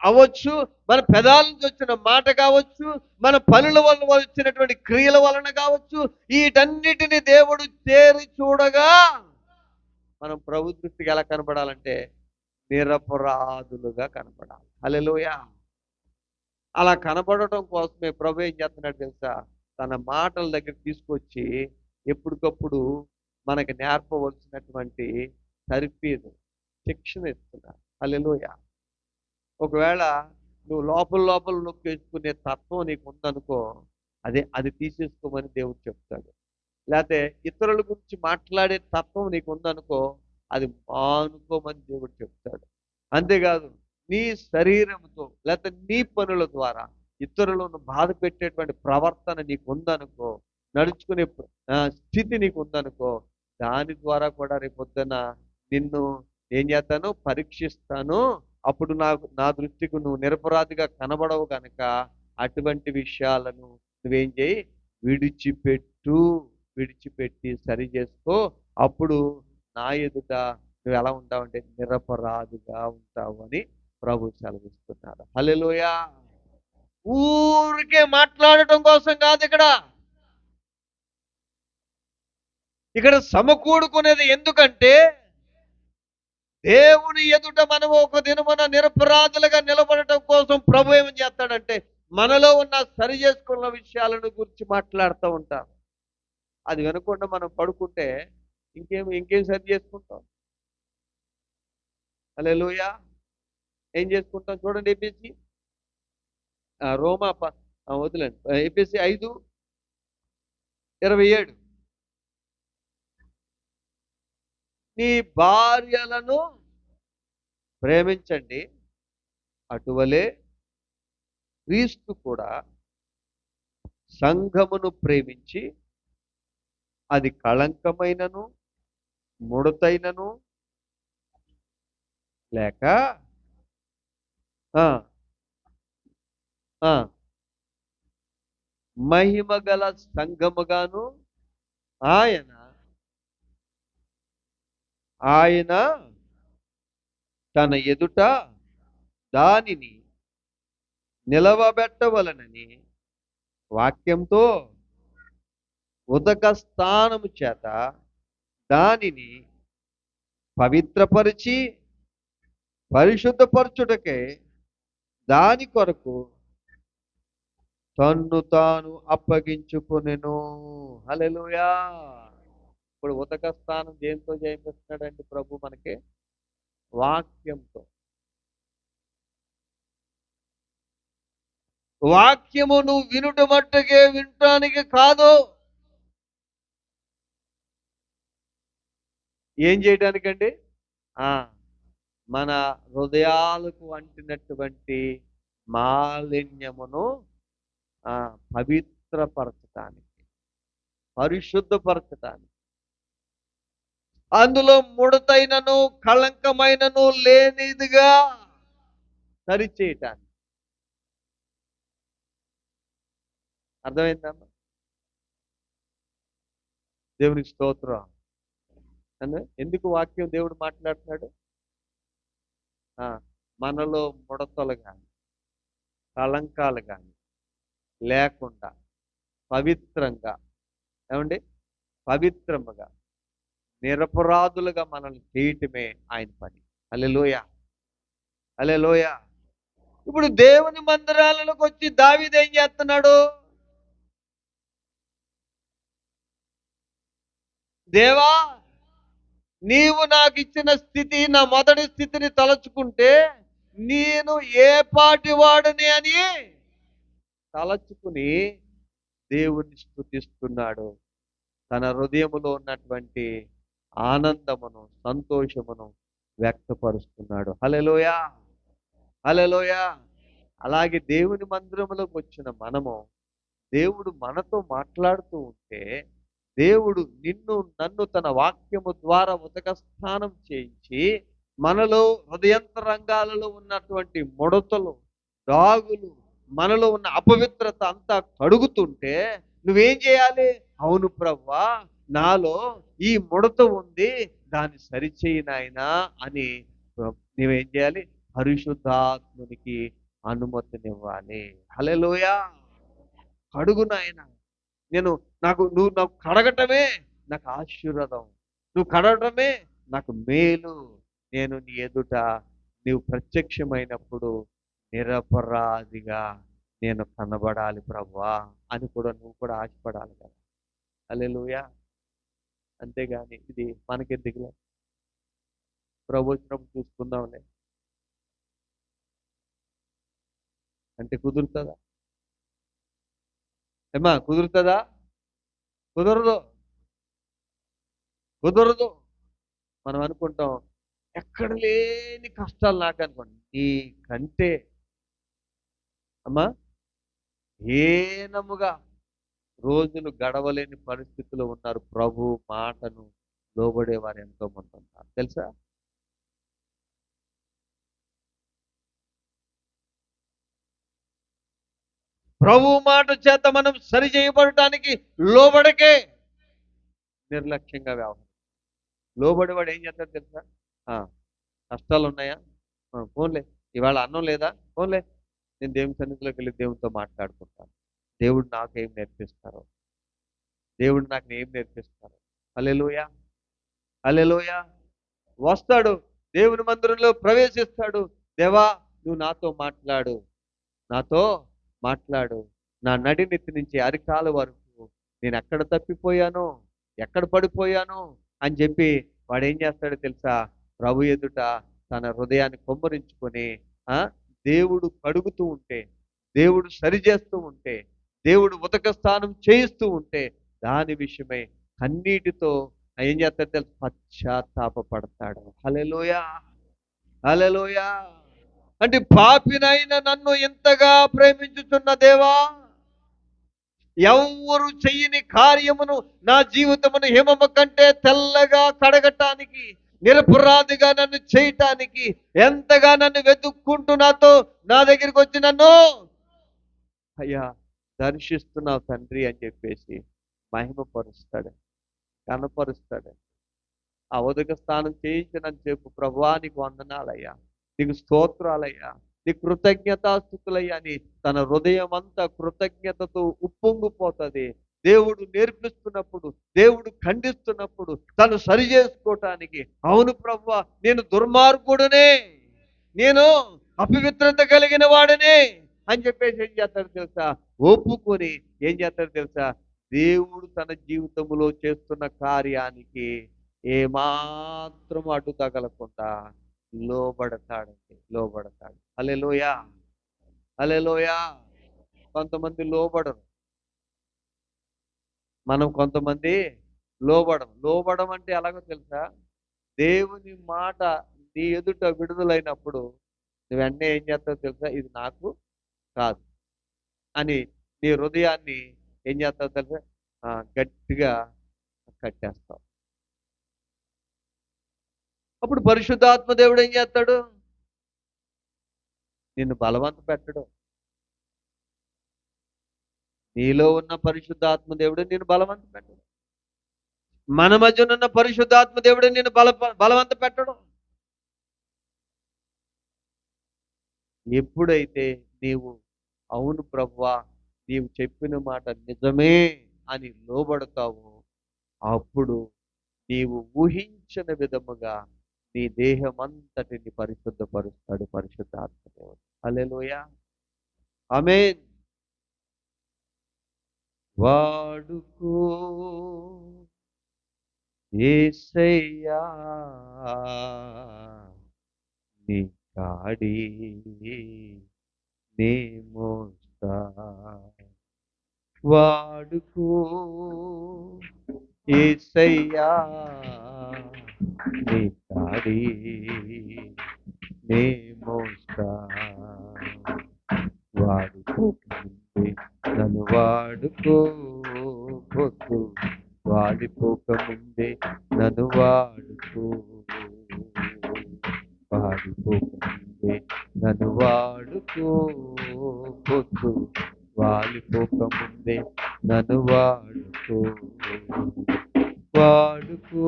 అవ్వచ్చు, మన పెదాల నుంచి వచ్చిన మాట కావచ్చు, మన పనుల వల్ల వచ్చినటువంటి క్రియల వలన కావచ్చు, వీటన్నిటిని దేవుడు చేరి చూడగా మనం ప్రభు దృష్టికి ఎలా కనపడాలంటే నిరపరాధులుగా కనపడాలి. హల్లెలూయా. అలా కనపడటం కోసమే ప్రభు ఏం చేస్తున్నాడు తెలుసా? తన మాటల దగ్గర తీసుకొచ్చి ఎప్పటికప్పుడు మనకి నేర్పవలసినటువంటి తర్ఫీదు, శిక్షణ ఇస్తున్నాడు. హల్లెలూయా. ఒకవేళ నువ్వు లోపల లోపల నొక్కేసుకునే తత్వం నీకు ఉందనుకో, అది తీసేసుకోమని దేవుడు చెప్తాడు. లేకపోతే ఇతరుల గురించి మాట్లాడే తత్వం నీకు ఉందనుకో, అది మానుకోమని దేవుడు చెప్తాడు. అంతేకాదు నీ శరీరంతో లేకపోతే నీ పనుల ద్వారా ఇతరులను బాధ పెట్టేటువంటి ప్రవర్తన నీకు ఉందనుకో, నడుచుకునే స్థితి నీకు ఉందనుకో, దాని ద్వారా కూడా రేపొద్దున నిన్ను ఏం చేస్తాను? పరీక్షిస్తాను. అప్పుడు నా దృష్టికి నువ్వు నిరపరాధిగా కనబడవు కనుక అటువంటి విషయాలను నువ్వేం చేయి? విడిచిపెట్టి సరి చేసుకో. అప్పుడు నా ఎదుట నువ్వు ఎలా ఉంటావంటే నిరపరాధిగా ఉంటావు అని ప్రభు సెలవిస్తున్నారు. హల్లెలూయా. ఊరికే మాట్లాడటం కోసం కాదు ఇక్కడ సమకూడుకునేది. ఎందుకంటే దేవుని ఎదుట మనం ఒక దినమున నిరపరాధులుగా నిలబడటం కోసం ప్రభు ఏమని చేస్తాడంటే మనలో ఉన్న సరి చేసుకున్న విషయాలను గురించి మాట్లాడుతూ ఉంటాం. అది వినకుండా మనం పడుకుంటే ఇంకేం సరి చేసుకుంటాం? హల్లెలూయా. ఏం చేసుకుంటాం? చూడండి ఎపిసి రోమా వదిలేండి. ఎపిసి 5:27 నీ భార్యలను ప్రేమించండి, అటువలే క్రీస్తు కూడా సంఘమును ప్రేమించి అది కళంకమైనను ముడతైనను లేక మహిమ గల సంఘముగాను ఆయన తన ఎదుట దానిని నిలవబెట్టవలనని వాక్యంతో ఉదక స్థానము చేత దానిని పవిత్రపరిచి పరిశుద్ధపరచుటకే దాని కొరకు తన్ను తాను అప్పగించుకొనెను. హల్లెలూయా. ఇప్పుడు ఉదక స్థానం దేంతో చేయిస్తున్నాడండి ప్రభు మనకి? వాక్యంతో. వాక్యము నువ్వు వినుట మట్టుకే వినటానికి కాదు, ఏం చేయడానికండి? మన హృదయాలకు అంటినటువంటి మాలిన్యమును పవిత్రపరచటానికి, పరిశుద్ధపరచటానికి, అందులో ముడతైనను కళంకమైనను లేనిదిగా సరిచేయటానికి. అర్థమైందమ్మా? దేవునికి స్తోత్రం. ఎందుకు వాక్యం దేవుడు మాట్లాడుతున్నాడు? ఆ, మనలో ముడతలు కానీ కళంకాలు కానీ లేకుండా పవిత్రంగా, ఏమండి, పవిత్రముగా నిరపరాధులుగా మనల్ని చేయటమే ఆయన పని. హల్లెలూయా, హల్లెలూయా. ఇప్పుడు దేవుని మందిరాలలోకి వచ్చి దావీదు ఏం చేస్తున్నాడు? దేవా, నీవు నాకు ఇచ్చిన స్థితి, నా మొదటి స్థితిని తలచుకుంటే నేను ఏ పాటి వాడని అని తలచుకుని దేవుణ్ణి స్తుతిస్తున్నాడు. తన హృదయములో ఉన్నటువంటి ఆనందమును, సంతోషమును వ్యక్తపరుస్తున్నాడు. హల్లెలూయా, హల్లెలూయా. అలాగే దేవుని మందిరములోకి వచ్చిన మనము, దేవుడు మనతో మాట్లాడుతూ ఉంటే, దేవుడు నిన్ను నన్ను తన వాక్యము ద్వారా ఉదక స్నానం చేయించి మనలో హృదయంతరంగాలలో ఉన్నటువంటి ముడతలు, దాగులు, మనలో ఉన్న అపవిత్రత అంతా కడుగుతుంటే నువ్వేం చేయాలి? అవును ప్రభువా, నాలో ఈ ముడత ఉంది, దాన్ని సరిచేయి నాయనా అని నువ్వేం చేయాలి? పరిశుద్ధాత్మునికి అనుమతినివ్వాలి. హల్లెలూయా. కడుగు నాయన, నువ్వు నాకు కడగటమే నాకు ఆశీర్వాదం, నువ్వు కడగటమే నాకు మేలు. నేను నీ ఎదుట నీవు ప్రత్యక్షమైనప్పుడు నిరపరాధిగా నేను కనబడాలి ప్రభువా అని కూడా నువ్వు కూడా ఆశపడాలి కదా. హల్లెలూయా. అంతేగాని ఇది మనకెందుకులే, ప్రభు వచ్చినప్పుడు చూసుకుందాంలే అంటే కుదురుతుందా? ఏమా కుదురుతుందా? కుదరదు, కుదరదు. మనం అనుకుంటాం ఎక్కడ లేని కష్టాలు నాకు అనుకోండి, నీకంటే అమ్మా హీనముగా రోజులు గడవలేని పరిస్థితుల్లో ఉన్నారు. ప్రభు మాటను లోబడేవారు ఎంతో మంది ఉన్నారు తెలుసా. ప్రభు మాట చేత మనం సరి చేయబడటానికి లోబడకే నిర్లక్ష్యంగా వ్యవహారం. లోబడేవాడు ఏం చేస్తాడు తెలుసా? కష్టాలు ఉన్నాయా? ఫోన్లే, ఇవాళ అన్నం లేదా? ఫోన్లే, నేను దేవుని సన్నిధిలోకి వెళ్ళి దేవునితో మాట్లాడుకుంటాను. దేవుడు నాకు ఏం నేర్పిస్తారో, దేవుడు నాకు ఏం నేర్పిస్తారో. హల్లెలూయా, హల్లెలూయా. వస్తాడు, దేవుని మందిరంలో ప్రవేశిస్తాడు. దేవా, నువ్వు నాతో మాట్లాడు, నాతో మాట్లాడు. నా నడినెత్తి నుంచి అరికాల వరకు నేను ఎక్కడ తప్పిపోయాను, ఎక్కడ పడిపోయాను అని చెప్పి వాడు ఏం చేస్తాడో తెలుసా? ప్రభు ఎదుట తన హృదయాన్ని కొమ్మరించుకొని దేవుడు కడుగుతూ ఉంటే, దేవుడు సరిచేస్తూ ఉంటే, దేవుడు ఉతక స్నానం చేయిస్తూ ఉంటే దాని విషయమై కన్నీటితో ఏం చేస్తాడు తెలుసు? పశ్చాత్తాపడతాడు. హల్లెలూయా, హల్లెలూయా. అంటే పాపినైన నన్ను ఇంతగా ప్రేమించుచున్న దేవా, ఎవ్వరు చెయ్యని కార్యమును నా జీవితమును హిమము కంటే తెల్లగా కడగటానికి, నిరపరాధిగా నన్ను చేయటానికి ఎంతగా నన్ను వెతుక్కుంటూ నా దగ్గరికి వచ్చి నన్ను అయ్యా దర్శిస్తున్నావు తండ్రి అని చెప్పేసి మహిమపరుస్తాడు, కనపరుస్తాడు. ఆ ఉదక స్నానం చేయించనని చెప్పు, ప్రభువా నీకు వందనాలయ్యా, నీకు స్తోత్రాలయ్యా, నీ కృతజ్ఞతాస్థుతులయ్యా అని తన హృదయం అంతా కృతజ్ఞతతో ఉప్పొంగిపోతుంది. దేవుడు నేర్పిస్తున్నప్పుడు, దేవుడు ఖండిస్తున్నప్పుడు తను సరి చేసుకోవటానికి, అవును ప్రభువా నేను దుర్మార్గుడనే, నేను అపవిత్రత కలిగిన వాడనే అని చెప్పేసి ఏం చేస్తాడు తెలుసా? ఒప్పుకొని ఏం చేస్తాడు తెలుసా? దేవుడు తన జీవితంలో చేస్తున్న కార్యానికి ఏమాత్రం అడ్డు తగలకుండా లోబడతాడండి, లోబడతాడు. హల్లెలూయా, హల్లెలూయా. కొంతమంది లోబడరు, మనం కొంతమంది లోబడం అంటే ఎలాగో తెలుసా? దేవుని మాట నీ ఎదుట విడుదలైనప్పుడు నువ్వు వెంటనే ఏం చేస్తావు తెలుసా? ఇది నాకు కాదు అని నీ హృదయాన్ని ఏం చేస్తావు తెలుసా? గట్టిగా కట్టేస్తావు. అప్పుడు పరిశుద్ధాత్మ దేవుడు ఏం చేస్తాడు? నిన్ను బలవంత పెట్టడు. నీలో ఉన్న పరిశుద్ధాత్మ దేవుడు నిన్ను బలవంత పెట్టడు. మన మధ్యనున్న పరిశుద్ధాత్మ దేవుడే నేను బలవంత పెట్టడం. ఎప్పుడైతే నీవు అవును ప్రభువా నీవు చెప్పిన మాట నిజమే అని లోబడతావో అప్పుడు నీవు ఊహించిన విధముగా నీ దేహమంతటిని పరిశుద్ధపరుస్తాడు పరిశుద్ధాత్మ దేవుడు. హల్లెలూయా, ఆమేన్. వాడుకో యేసయ్యా నీ కాడి నే మోస్తా, వాడుకో యేసయ్యా నీ కాడి నే మోస్తా, వాడుకోకముందే నన్ను వాడుకోవద్దు, వాడిపోకముందే నన్ను వాడుకో, వాడిపోకముందే నన్ను వాడుకోవద్దు, వాడిపోకముందే నన్ను వాడుకో, వాడుకో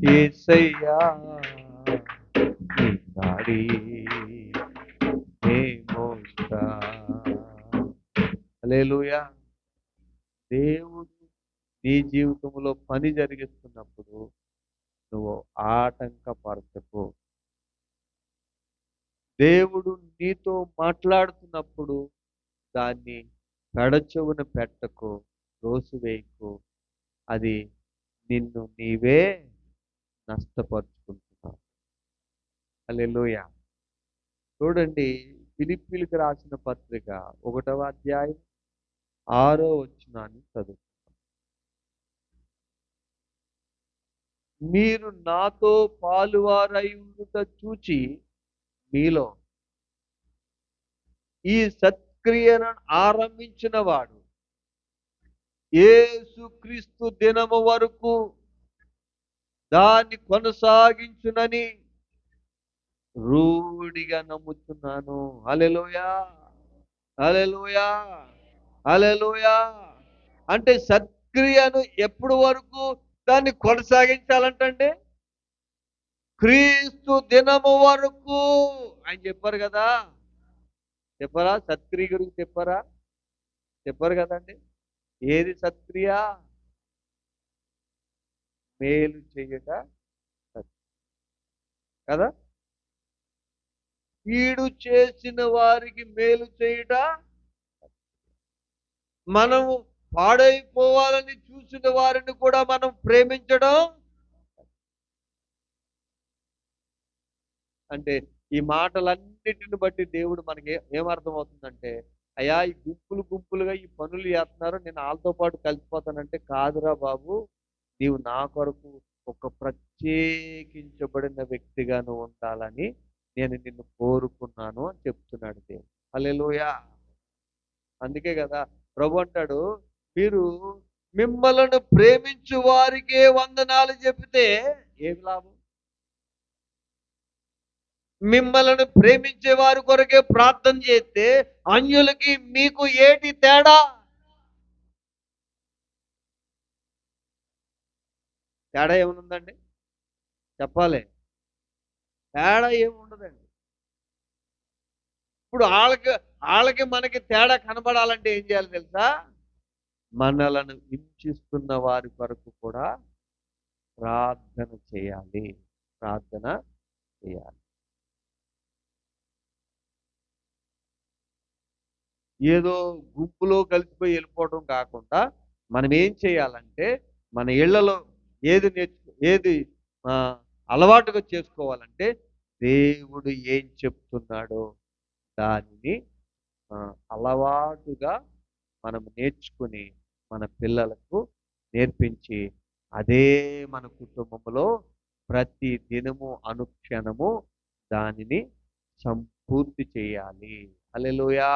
యేసయ్యా నీ కాడి నే మోస్తా. హల్లెలూయా. దేవుడు నీ జీవితంలో పని జరిగిస్తున్నప్పుడు నువ్వు ఆటంకపరచకు. దేవుడు నీతో మాట్లాడుతున్నప్పుడు దాన్ని పెడచెవున పెట్టకు, రోసివేయకు. అది నిన్ను నీవే నష్టపరుచుకుంటున్నావు. హల్లెలూయా. చూడండి, ఫిలిప్పీయులకు రాసిన పత్రిక 1వ అధ్యాయం 6వ వచనాన్ని చదువు. మీరు నాతో పాలువారై ఉండుట చూచి మీలో ఈ సత్క్రియను ఆరంభించిన వాడు యేసుక్రీస్తు దినము వరకు దాన్ని కొనసాగించునని రూఢిగా నమ్ముతున్నాను. హల్లెలూయా, హల్లెలూయా, హల్లెలూయా. అంటే సత్క్రియను ఎప్పుడు వరకు దాన్ని కొనసాగించాలంటే క్రీస్తు దినము వరకు ఆయన చెప్పారు కదా. చెప్పరా? సత్క్రియ గురించి చెప్పారు కదండి. ఏది సత్క్రియ? మేలు చెయ్యట కదా. కీడు చేసిన వారికి మేలు చేయుట, మనము పాడైపోవాలని చూసిన వారిని కూడా మనం ప్రేమించడం. అంటే ఈ మాటలన్నిటిని బట్టి దేవుడు మనకి ఏమర్థమవుతుందంటే, అయ్యా ఈ గుంపులుగా ఈ పనులు చేస్తున్నారు, నేను వాళ్ళతో పాటు కలిసిపోతానంటే కాదురా బాబు, నీవు నా కొరకు ఒక ప్రత్యేకించబడిన వ్యక్తిగా నువ్వు ఉండాలని నేను నిన్ను కోరుకున్నాను అని చెప్తున్నాడు దేవుడు. హల్లెలూయా. అందుకే కదా ప్రభు అంటాడు, మీరు మిమ్మలను ప్రేమించు వారికే వందనాలు చెబితే ఏమి లాభం? మిమ్మల్ని ప్రేమించే వారి కొరకే ప్రార్థన చేస్తే అన్యులకి మీకు ఏటి తేడా? తేడా ఏముందండి? చెప్పాలి. తేడా ఏముండదండి. ఇప్పుడు వాళ్ళకి మనకి తేడా కనబడాలంటే ఏం చేయాలి తెలుసా? మనలను హింసిస్తున్న వారి కొరకు కూడా ప్రార్థన చేయాలి. ఏదో గుంపులో కలిసిపోయి వెళ్ళిపోవడం కాకుండా మనం ఏం చేయాలంటే మన ఇళ్లలో ఏది అలవాటుగా చేసుకోవాలంటే దేవుడు ఏం చెప్తున్నాడో దానిని అలవాటుగా మనం నేర్చుకుని మన పిల్లలకు నేర్పించి అదే మన కుటుంబంలో ప్రతి దినము అనుక్షణము దానిని సంపూర్తి చేయాలి. హల్లెలూయా,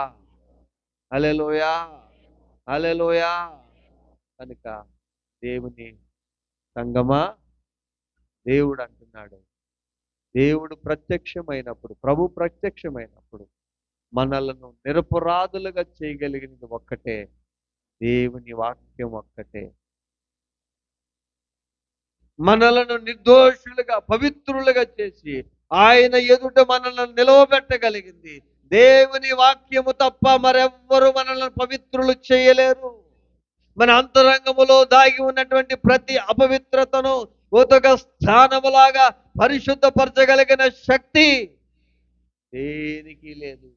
హల్లెలూయా, హల్లెలూయా. కనుక దేవుని సంగమా, దేవుడు అంటున్నాడు, దేవుడు ప్రత్యక్షమైనప్పుడు, ప్రభు ప్రత్యక్షమైనప్పుడు మనలను నిరపరాధులుగా చేయగలిగినది ఒక్కటే, దేవుని వాక్యం ఒక్కటే. మనలను నిర్దోషులుగా పవిత్రులుగా చేసి ఆయన ఎదుట మనల్ని నిలవబెట్టగలిగింది. దేవుని వాక్యము తప్ప మరెవ్వరు మనల్ని పవిత్రులు చేయలేరు. మన అంతరంగములో దాగి ఉన్నటువంటి ప్రతి అపవిత్రతను ఉతక స్థానములాగా పరిశుద్ధపరచగలిగిన శక్తి దేనికి లేదు,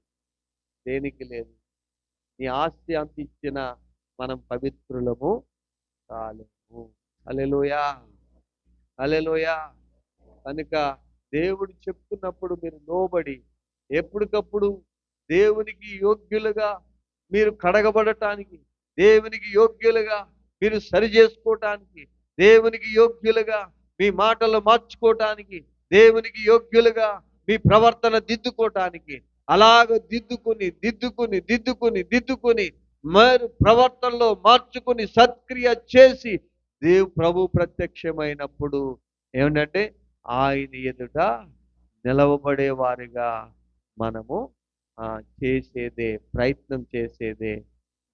దేనికి లేదు. నీ ఆస్తి అంత ఇచ్చిన మనం పవిత్రులము కాలేము. హల్లెలూయా, హల్లెలూయా. కనుక దేవుడు చెప్తున్నప్పుడు మీరు లోబడి ఎప్పటికప్పుడు దేవునికి యోగ్యులుగా మీరు కడగబడటానికి, దేవునికి యోగ్యులుగా మీరు సరి చేసుకోవటానికి, దేవునికి యోగ్యులుగా మీ మాటలు మార్చుకోవటానికి, దేవునికి యోగ్యులుగా మీ ప్రవర్తన దిద్దుకోవటానికి, అలాగ దిద్దుకుని దిద్దుకుని దిద్దుకుని దిద్దుకుని మరి ప్రవర్తనలో మార్చుకుని సత్క్రియ చేసి ప్రభు ప్రత్యక్షమైనప్పుడు ఏమిటంటే ఆయన ఎదుట నిలవబడే వారిగా మనము చేసేదే, ప్రయత్నం చేసేదే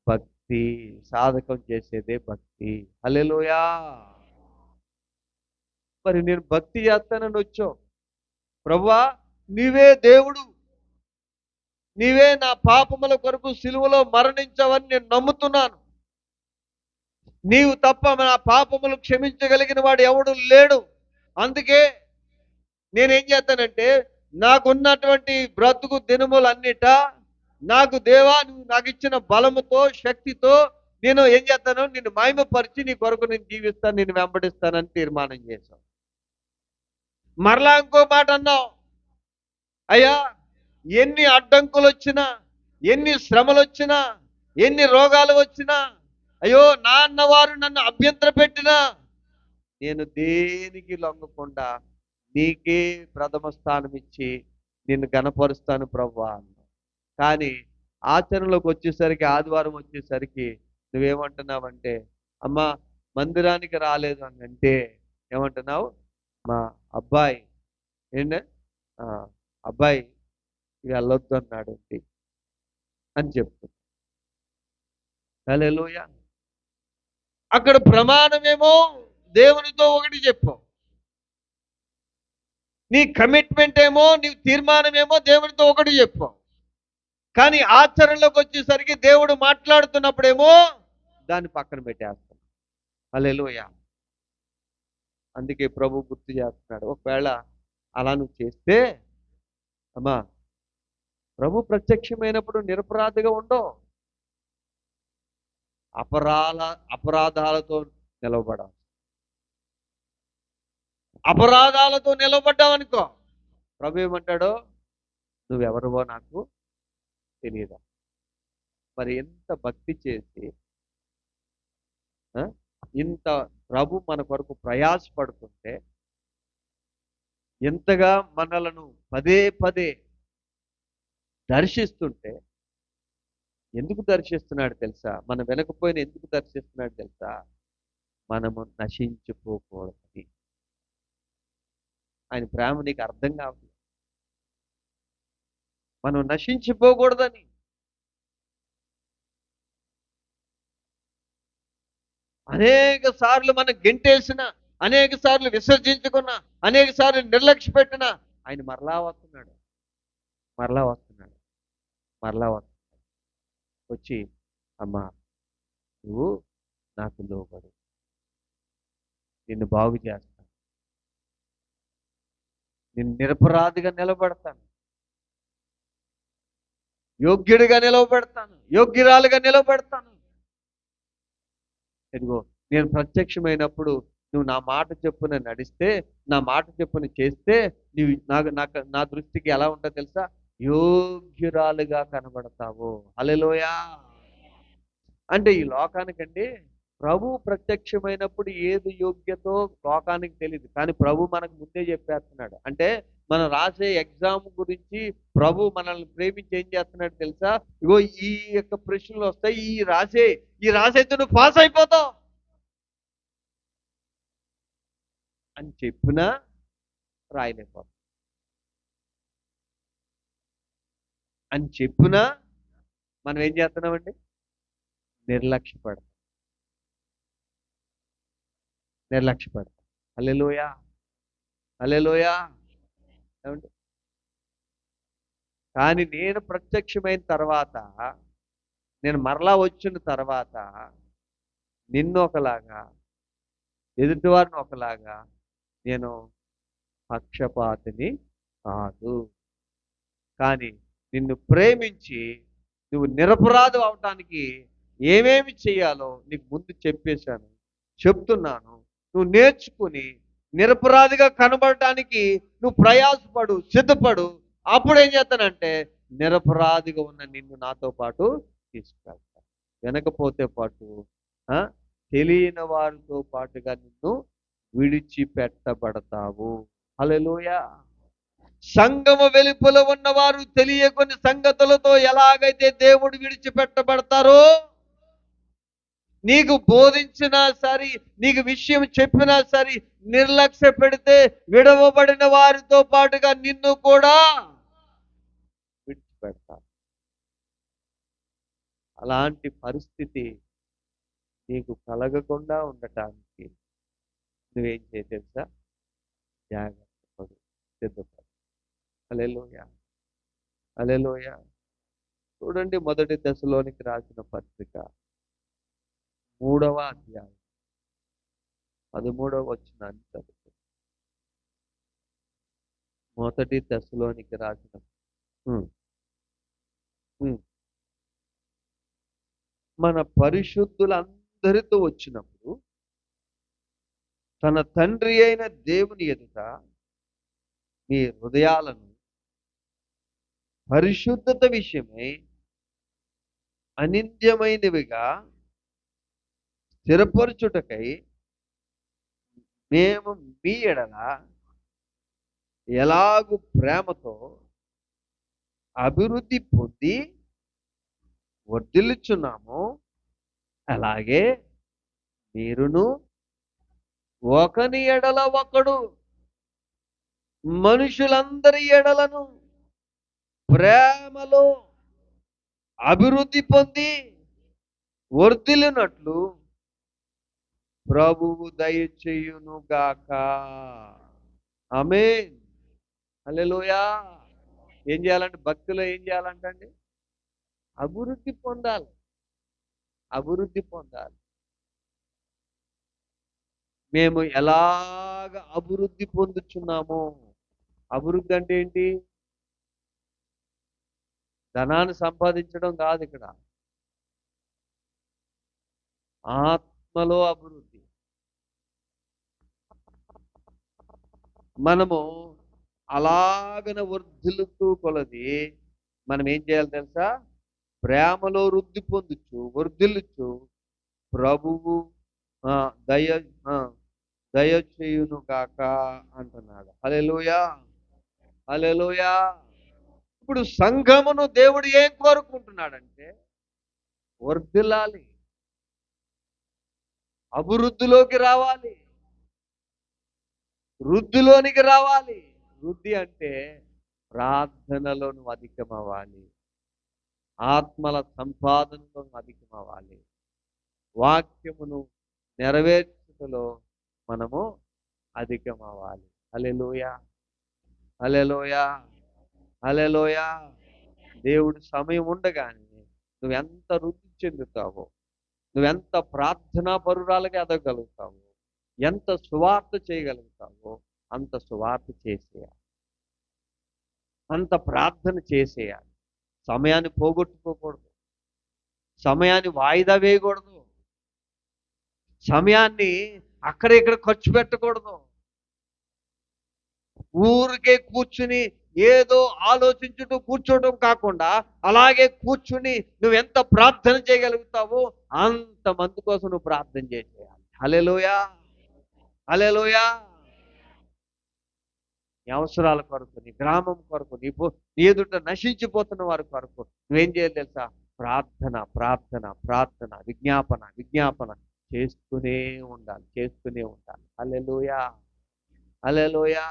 భక్తి, సాధకం చేసేదే భక్తి. హల్లెలూయా. మరి నేను భక్తి చేస్తానని వచ్చావు ప్రభువా, నీవే దేవుడు, నీవే నా పాపముల కొరకు సిలువలో మరణించవని నేను నమ్ముతున్నాను. నీవు తప్ప నా పాపములు క్షమించగలిగిన వాడు ఎవడు లేడు. అందుకే నేనేం చేస్తానంటే నాకున్నటువంటి బ్రతుకు దినములన్నిట నాకు దేవా నువ్వు నాకు ఇచ్చిన బలముతో శక్తితో నేను ఏం చేస్తాను, నిన్ను మహిమపరిచి నీ కొరకు నేను జీవిస్తాను, నిన్ను వెంబడిస్తానని తీర్మానం చేశాను. మరలా ఇంకో మాట అన్నావు, అయ్యా ఎన్ని అడ్డంకులు వచ్చినా, ఎన్ని శ్రమలు వచ్చినా, ఎన్ని రోగాలు వచ్చినా, అయ్యో నా అన్నవారు నన్ను అభ్యంతర పెట్టినా నేను దేనికి లొంగకుండా నీకే ప్రథమ స్థానం ఇచ్చి నిన్ను గణపరుస్తాను ప్రభువా అన్నా. కానీ ఆచరణలోకి వచ్చేసరికి, ఆదివారం వచ్చేసరికి నువ్వేమంటున్నావంటే, అమ్మా మందిరానికి రాలేదు అని అంటే ఏమంటున్నావు, మా అబ్బాయి ఏంటంటే అబ్బాయి వెళ్ళొద్దు అన్నాడు అని చెప్తుంది. హల్లెలూయా. అక్కడ ప్రమాణమేమో దేవునితో ఒకటి చెప్పు, నీ కమిట్మెంట్ ఏమో, నీ తీర్మానమేమో దేవునితో ఒకటి చెప్పు. కానీ ఆచరణలోకి వచ్చేసరికి దేవుడు మాట్లాడుతున్నప్పుడేమో దాన్ని పక్కన పెట్టేస్తాం. హల్లెలూయా. అందుకే ప్రభు గుర్తు చేస్తున్నాడు, ఒకవేళ అలా నువ్వు చేస్తే అమ్మా ప్రభు ప్రత్యక్షమైనప్పుడు నిరపరాధిగా ఉండవు, అపరాధాలతో నిలవబడాలి. అపరాధాలతో నిలబడ్డావనుకో ప్రభు ఏమంటాడో, నువ్వెవరివో నాకు తెలియదా. మరి ఎంత భక్తి చేసి ఇంత ప్రభు మన కొరకు ప్రయాసపడుతుంటే, ఎంతగా మనలను పదే పదే దర్శిస్తుంటే, ఎందుకు దర్శిస్తున్నాడు తెలుసా? మనం వెనకపోయిన ఎందుకు దర్శిస్తున్నాడు తెలుసా? మనము నశించిపోకూడదని. ఆయన ప్రేమ నీకు అర్థం కావాలి. మనం నశించిపోకూడదని. అనేక సార్లు మనం గెంటేసిన, అనేక సార్లు విసర్జించుకున్నా, అనేక సార్లు నిర్లక్ష్య పెట్టినా ఆయన మరలా వస్తున్నాడు, మరలా వస్తున్నాడు, మరలా వస్తున్నాడు. వచ్చి అమ్మా నువ్వు నాకు లోబడు, నిన్ను బాగు చేస్తాను, నిన్ను నిరపరాధిగా నిలబడతాను, యోగ్యుడిగా నిలవబెడతాను, యోగ్యురాలుగా నిలవబెడతాను. ఇదిగో నేను ప్రత్యక్షమైనప్పుడు నువ్వు నా మాట చెప్పున నడిస్తే, నా మాట చెప్పున చేస్తే నీవు నా దృష్టికి ఎలా ఉంటుందో తెలుసా? యోగ్యురాలుగా కనబడతావు. హల్లెలూయా. అంటే ఈ లోకానికండి ప్రభు ప్రత్యక్షమైనప్పుడు ఏది యోగ్యతో లోకానికి తెలియదు, కానీ ప్రభు మనకు ముందే చెప్పేస్తున్నాడు. అంటే మనం రాసే ఎగ్జామ్ గురించి ప్రభు మనల్ని ప్రేమించి ఏం చేస్తున్నాడు తెలుసా? ఇగో ఈ యొక్క ప్రశ్నలు వస్తాయి, ఈ రాసైతే నువ్వు పాస్ అయిపోతావు అని చెప్పినా రాయలేకపోతాం, అని చెప్పినా మనం ఏం చేస్తున్నామండి? నిర్లక్ష్యపడతాం. హల్లెలూయా, హల్లెలూయా. ఏమండి? కానీ నేను ప్రత్యక్షమైన తర్వాత, నేను మరలా వచ్చిన తర్వాత నిన్ను ఒకలాగా, ఎదుటివారిని ఒకలాగా నేను పక్షపాతిని కాదు. కానీ నిన్ను ప్రేమించి నువ్వు నిరపరాధి అవటానికి ఏమేమి చేయాలో నీకు ముందు చెప్పేశాను, చెప్తున్నాను. నువ్వు నేర్చుకుని నిరపరాధిగా కనబడటానికి నువ్వు ప్రయాసపడు, సిద్ధపడు. అప్పుడు ఏం చేస్తానంటే నిరపరాధిగా ఉన్న నిన్ను నాతో పాటు తీసుకెళ్తా. వెనకపోతే పాటు ఆ, తెలియని వారితో పాటుగా నిన్ను విడిచిపెట్టబడతావు. హల్లెలూయా. సంఘము వెలుపల ఉన్నవారు తెలియకొని సంగతులతో ఎలాగైతే దేవుడు విడిచిపెట్టబడతారో, నీకు బోధించినా సరే, నీకు విషయం చెప్పినా సరే, నిర్లక్ష్య పెడితే విడవబడిన వారితో పాటుగా నిన్ను కూడా విడిచిపెడతారు. అలాంటి పరిస్థితి నీకు కలగకుండా ఉండటానికి నువ్వేం చేయ తెలుసా? జాగ్రత్త పడు, సిద్ధపడు. హల్లెలూయా, హల్లెలూయా. చూడండి, మొదటి దశలోనికి రాసిన పత్రిక 3వ అధ్యాయం 13వ వచనాన్ని చదువు. మొదటి దశలోనికి రాసిన ఉమ్, ఉమ్. మన పరిశుద్ధులందరితో వచ్చినప్పుడు తన తండ్రి అయిన దేవుని ఎదుట మీ హృదయాలను పరిశుద్ధత విషయమై అనింద్యమైనవిగా స్థిరపరచుటకై మేము మీ ఎడల ఎలాగు ప్రేమతో అభివృద్ధి పొంది వర్ధిల్లుచున్నామో, అలాగే మీరును ఒకని ఎడల ఒకడు మనుషులందరి ఎడలను ప్రేమలో అభివృద్ధి పొంది వర్ధిల్లునట్లు ప్రభువు దయచేయునుగాక. ఆమేన్. హల్లెలూయా. ఏం చేయాలంటే, భక్తిలో ఏం చేయాలంటండి? అభివృద్ధి పొందాలి, అభివృద్ధి పొందాలి. మేము ఎలాగ అభివృద్ధి పొందుచున్నామో, అభివృద్ధి అంటే ఏంటి? ధనాన్ని సంపాదించడం కాదు ఇక్కడ, ఆత్మలో అభివృద్ధి. మనము అలాగన వర్ధిల్లుతూ కొలది మనం ఏం చేయాలి తెలుసా? ప్రేమలో వృద్ధి పొందుచు వర్ధిల్లుచు ప్రభువు దయ దయచేయును కాక అంటున్నాడు. హల్లెలూయా, హల్లెలూయా. ఇప్పుడు సంఘమును దేవుడు ఏం కోరుకుంటున్నాడంటే వర్ధిల్లాలి, అభివృద్ధిలోకి రావాలి, వృద్ధిలోనికి రావాలి. వృద్ధి అంటే ప్రార్థనలో నువ్వు అధికమవ్వాలి, ఆత్మల సంపాదనలో నువ్వు అధికమవ్వాలి, వాక్యమును నెరవేర్చుటలో మనము అధికమవ్వాలి. హల్లెలూయా, హల్లెలూయా, హల్లెలూయా. దేవుడు సమయం ఉండగానే నువ్వెంత వృద్ధి చెందుతావో, నువ్వెంత ప్రార్థనా పరురాలుగా ఎదగలుగుతావో, ఎంత సువార్త చేయగలుగుతావో అంత సువార్త చేసేయాలి, అంత ప్రార్థన చేసేయాలి. సమయాన్ని పోగొట్టుకోకూడదు, సమయాన్ని వాయిదా వేయకూడదు, సమయాన్ని అక్కడ ఇక్కడ ఖర్చు పెట్టకూడదు. ఊరికే కూర్చుని ఏదో ఆలోచించుతూ కూర్చోవడం కాకుండా అలాగే కూర్చుని నువ్వెంత ప్రార్థన చేయగలుగుతావో అంతమంది కోసం నువ్వు ప్రార్థన చేసేయాలి. హల్లెలూయా, హల్లెలూయా. నీ అవసరాల కొరకు, నీ గ్రామం కొరకు, నీ ఎదుట నశించిపోతున్న వారి కొరకు నువ్వేం చేయాలి తెలుసా? ప్రార్థన, ప్రార్థన, ప్రార్థన, విజ్ఞాపన, విజ్ఞాపన చేస్తూనే ఉండాలి, చేస్తూనే ఉండాలి. హల్లెలూయా, హల్లెలూయా.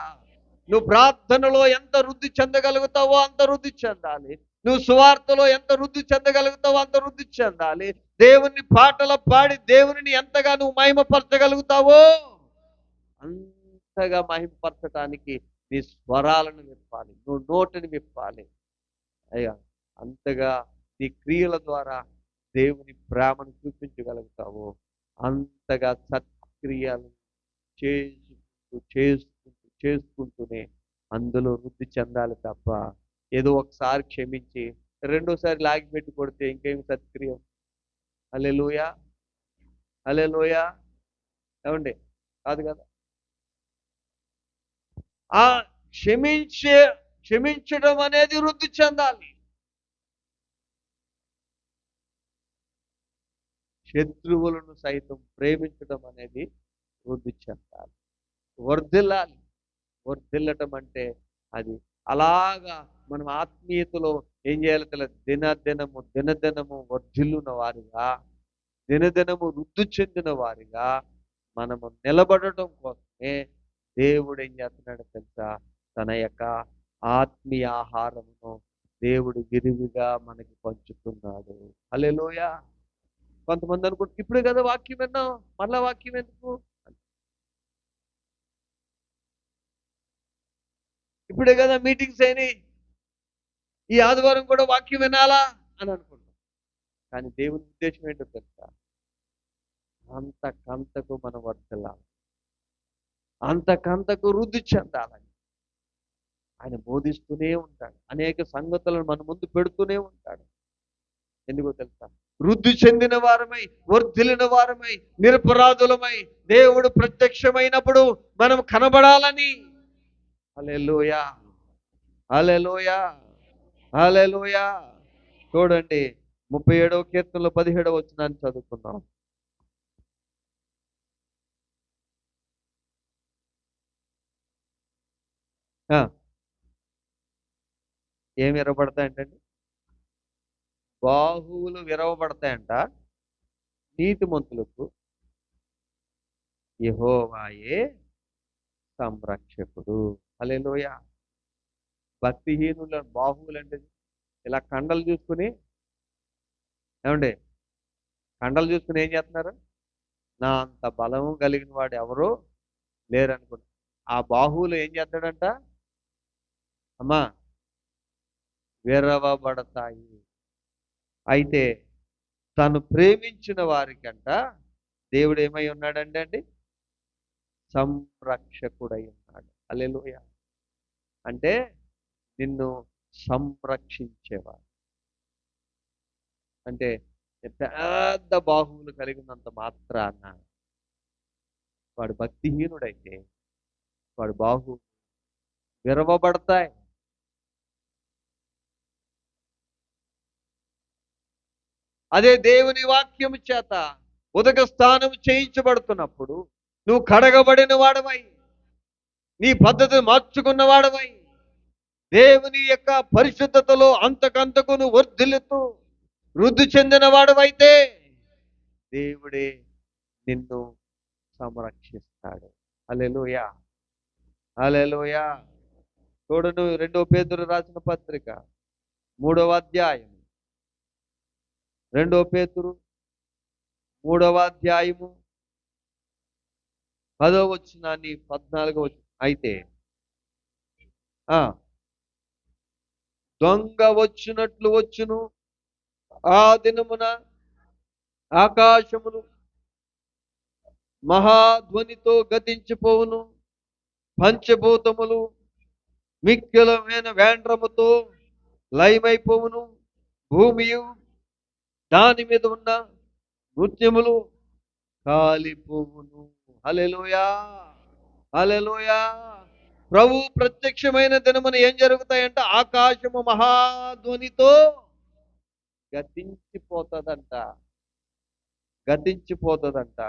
నువ్వు ప్రార్థనలో ఎంత వృద్ధి చెందగలుగుతావో అంత వృద్ధి చెందాలి. నువ్వు సువార్తలో ఎంత వృద్ధి చెందగలుగుతావో అంత వృద్ధి చెందాలి. దేవుని పాటలు పాడి దేవుని ఎంతగా నువ్వు మహిమపరచగలుగుతావో అంతగా మహిమపరచడానికి నీ స్వరాలను విప్పాలి, నువ్వు నోటిని విప్పాలి అయ్యా. అంతగా నీ క్రియల ద్వారా దేవుని ప్రేమను చూపించగలుగుతావు. అంతగా సత్క్రియలు చేసుకుంటూనే అందులో వృద్ధి చెందాలి తప్ప ఏదో ఒకసారి క్షమించి రెండోసారి లాగిపెట్టి కొడితే ఇంకేమి సత్క్రియ? హల్లెలూయా, హల్లెలూయా. ఏమండి? కాదు కదా. ఆ క్షమించడం అనేది వృద్ధి చెందాలి. శత్రువులను సైతం ప్రేమించడం అనేది వృద్ధి చెందాలి, వర్ధిల్లాలి. వర్ధిల్లటం అంటే అది అలాగా మనం ఆత్మీయతలో ఏం చేయాలి తెలియదు. దినదినము వర్ధిల్లున వారిగా, దినదినము వృద్ధి చెందిన వారిగా మనము నిలబడటం కోసమే దేవుడు ఏం చేస్తున్నాడు తెలుసా? తన యొక్క ఆత్మీయ ఆహారమును దేవుడు విరివిగా మనకి పంచుతున్నాడు. హల్లెలూయా. కొంతమంది అనుకుంటే ఇప్పుడే కదా వాక్యం విన్నాం, మళ్ళా వాక్యం ఎందుకు? ఇప్పుడే కదా మీటింగ్స్ అయినాయి, ఈ ఆదివారం కూడా వాక్యం వినాలా అని అనుకుంటాం. కానీ దేవుని ఉద్దేశం ఏంటో తెలుసా? అంతకంతకు మనం వర్తిల్లాలి, అంతకంతకు వృద్ధి చెందాలని ఆయన బోధిస్తూనే ఉంటాడు. అనేక సంగతులను మన ముందు పెడుతూనే ఉంటాడు. ఎందుకో తెలుసా? వృద్ధి చెందిన వారమై, వర్ధిల్లిన వారమై, నిరపరాధులమై దేవుడు ప్రత్యక్షమైనప్పుడు మనం కనబడాలని. హల్లెలూయా, హల్లెలూయా, హల్లెలూయా. చూడండి 37వ కీర్తనలో 17వ వచనాన్ని చదువుకుందాం. ఏమి విరవబడతాయంటండి? బాహువులు విరవబడతాయంట నీతిమంతులకు యెహోవాయే సంరక్షకుడు. హల్లెలూయా. భక్తిహీనుల బాహువులు అంటే ఇలా కండలు చూసుకుని, ఏమండి, కండలు చూసుకుని ఏం చేస్తున్నారు? నా అంత బలము కలిగిన వాడు ఎవరు లేరనుకుంటా. ఆ బాహువులు ఏం చేస్తాడంట? అమ్మా, విరవబడతాయి. అయితే తను ప్రేమించిన వారికంట దేవుడు ఏమై ఉన్నాడండి అండి? సంరక్షకుడై ఉన్నాడు. హల్లెలూయా. అంటే నిన్ను సంరక్షించేవాడు. అంటే పెద్ద బాహువులు కలిగినంత మాత్రాన వాడు భక్తిహీనుడైతే వాడు బాహు విరవబడతాయి. అదే దేవుని వాక్యము చేత ఉదక స్థానం చేయించబడుతున్నప్పుడు నువ్వు కడగబడిన వాడవై, నీ పద్ధతిని మార్చుకున్న వాడవై, దేవుని యొక్క పరిశుద్ధతలో అంతకంతకు నువ్వు వర్ధిల్లుతూ వృద్ధి చెందిన వాడవైతే దేవుడే నిన్ను సంరక్షిస్తాడు. హల్లెలూయా, హల్లెలూయా. చూడను 2 పేతురు రాసిన పత్రిక 3వ అధ్యాయం, 2 పేతురు 3వ అధ్యాయము 10వ వచనాన్ని 14వ వచనం. అయితే దొంగ వచ్చినట్లు వచ్చును, ఆ దినమున ఆకాశములు మహాధ్వనితో గతించిపోవును, పంచభూతములు మిక్కిలమైన వేండ్రముతో లయమైపోవును, భూమియు దాని మీద ఉన్న నృత్యములు కాలిపోవును. హల్లెలూయా, హల్లెలూయా. ప్రభు ప్రత్యక్షమైన దినమున ఏం జరుగుతాయంట? ఆకాశము మహాధ్వనితో గతించిపోతుందంట, గతించిపోతుందంట.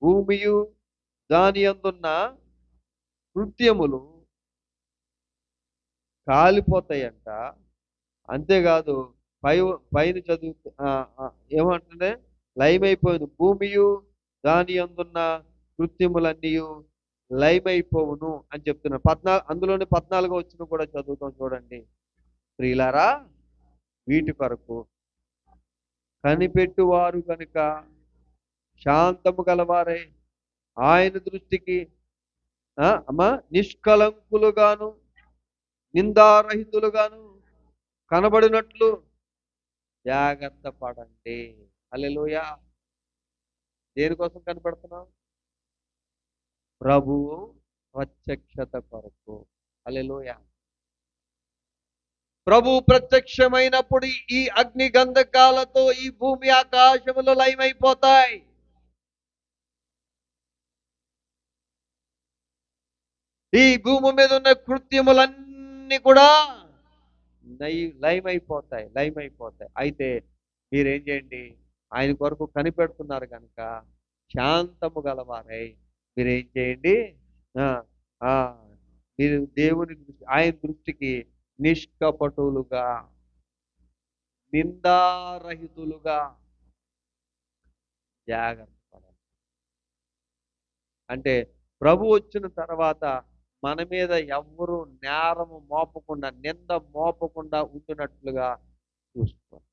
భూమియు దాని అందున్న కృత్యములు కాలిపోతాయంట. అంతేకాదు పైన చదువు ఏమంటే లయమైపోయింది. భూమియు దాని అందున్న కృత్యములన్నీ లయమైపోవును అని చెప్తున్నారు. అందులోని 14వ వచనం కూడా చదువుతాం చూడండి. ప్రియులారా, వీటి కొరకు కనిపెట్టువారు కనుక శాంతము గలవారై ఆయన దృష్టికి అమ్మా, నిష్కలంకులుగాను నిందారహితులుగాను కనబడినట్లు జాగ్రత్త పడండి. హల్లెలూయా. దేనికోసం కనపడుతున్నాం? ప్రభువు ప్రత్యక్షత కొరకు. హల్లెలూయా. ప్రభు ప్రత్యక్షమైనప్పుడు ఈ అగ్ని గంధకాలతో ఈ భూమి ఆకాశములు లయమైపోతాయి. ఈ భూమి మీద ఉన్న కృత్యములన్నీ కూడా లయమైపోతాయి. అయితే మీరేం చేయండి? ఆయన కొరకు కనిపెడుతున్నారు కనుక శాంతము గలవారై మీరేం చేయండి? ఆ, ఆ, మీరు దేవుని దృష్టి, ఆయన దృష్టికి నిష్కపటులుగా, నిందారహితులుగా జాగ్రత్త పడాలి. అంటే ప్రభు వచ్చిన తర్వాత మన మీద ఎవ్వరూ నేరము మోపకుండా, నింద మోపకుండా ఉంటున్నట్లుగా చూసుకోవాలి.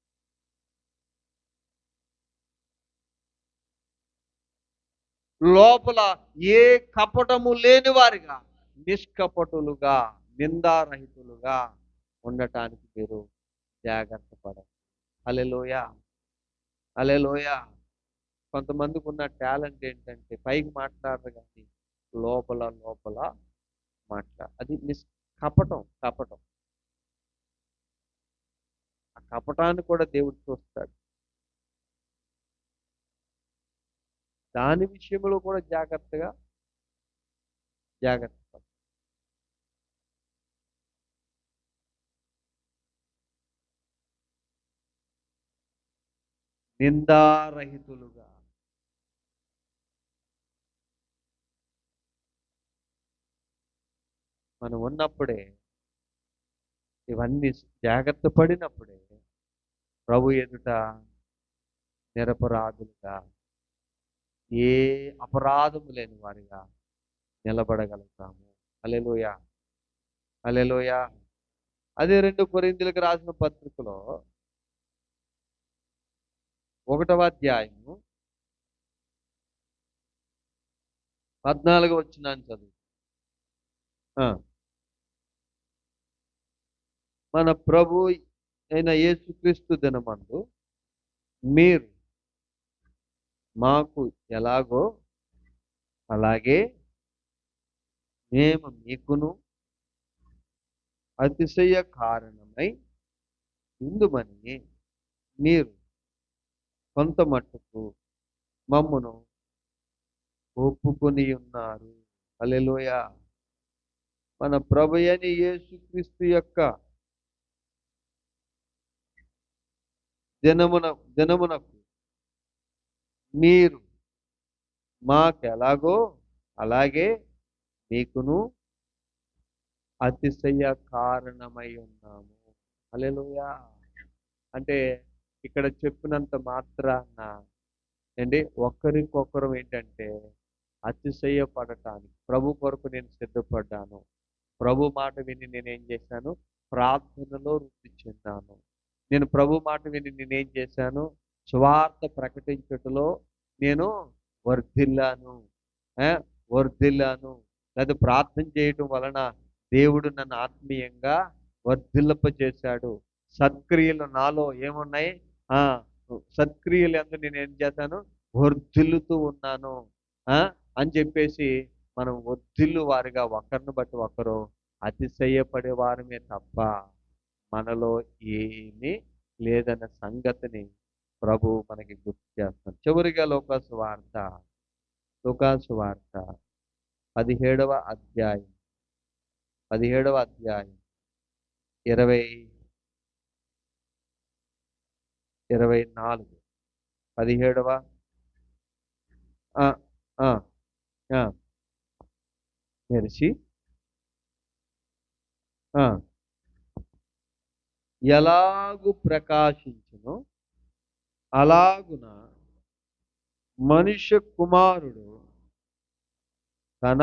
లోపల ఏ కపటము లేని వారిగా, నిష్కపటులుగా, నిందారహితులుగా ఉండటానికి మీరు జాగ్రత్త పడాలి. హల్లెలూయా. హల్లెలూయా. కొంతమందికి ఉన్న టాలెంట్ ఏంటంటే పైకి మాట్లాడరు కానీ లోపల లోపల అది కపటం. ఆ కపటాన్ని కూడా దేవుడు చూస్తాడు. దాని విషయంలో కూడా జాగ్రత్త పడాలి. నిందారహితులుగా. మనం ఉన్నప్పుడే, ఇవన్నీ జాగ్రత్త పడినప్పుడే ప్రభు ఎదుట నిరపరాధులుగా, ఏ అపరాధము లేని వారిగా నిలబడగలుగుతాము. హల్లెలూయా. హల్లెలూయా. అదే 2 కొరింథీయులకు రాసిన పత్రికలో 1వ అధ్యాయము 14వ వచనాన్ని చదువు. మన ప్రభు అయిన యేసుక్రీస్తు దినమందు మీరు మాకు ఎలాగో అలాగే మేము మీకును అతిశయ కారణమై ఇందుమని మీరు కొంత మట్టుకు మమ్మును ఒప్పుకొని ఉన్నారు. హల్లెలూయా. మన ప్రభు అయిన యేసుక్రీస్తు యొక్క దినమునకు మీరు మాకెలాగో అలాగే మీకును అతిశయ కారణమై ఉన్నాము. హల్లెలూయా. అంటే ఇక్కడ చెప్పినంత మాత్రాన ఏంటి, ఒకరికొకరు ఏంటంటే అతిశయపడటానికి ప్రభు కొరకు నేను సిద్ధపడ్డాను. ప్రభు మాట విని నేనేం చేశాను? ప్రార్థనలో వృద్ధి చెందాను. నేను ప్రభు మాట విని నేనేం చేశాను? స్వార్థ ప్రకటించటంలో నేను వర్ధిల్లాను. లేదా ప్రార్థన చేయటం వలన దేవుడు నన్ను ఆత్మీయంగా వర్ధిల్లపచేశాడు. సత్క్రియలు నాలో ఏమున్నాయి? సత్క్రియలు ఎందు నేను ఏం చేశాను? వర్ధిల్లుతూ ఉన్నాను అని చెప్పేసి మనం వర్ధిల్లు వారిగా ఒకరిని బట్టి ఒకరు అతిశయపడే వారమే తప్ప మనలో ఏమీ లేదన్న సంగతిని ప్రభు మనకి గుర్తు చేస్తాం. చివరిగా లూకాసు వార్త 17వ అధ్యాయం 24 17వ మెరిసి ఎలాగు ప్రకాశించును అలాగున మనుష్య కుమారుడు తన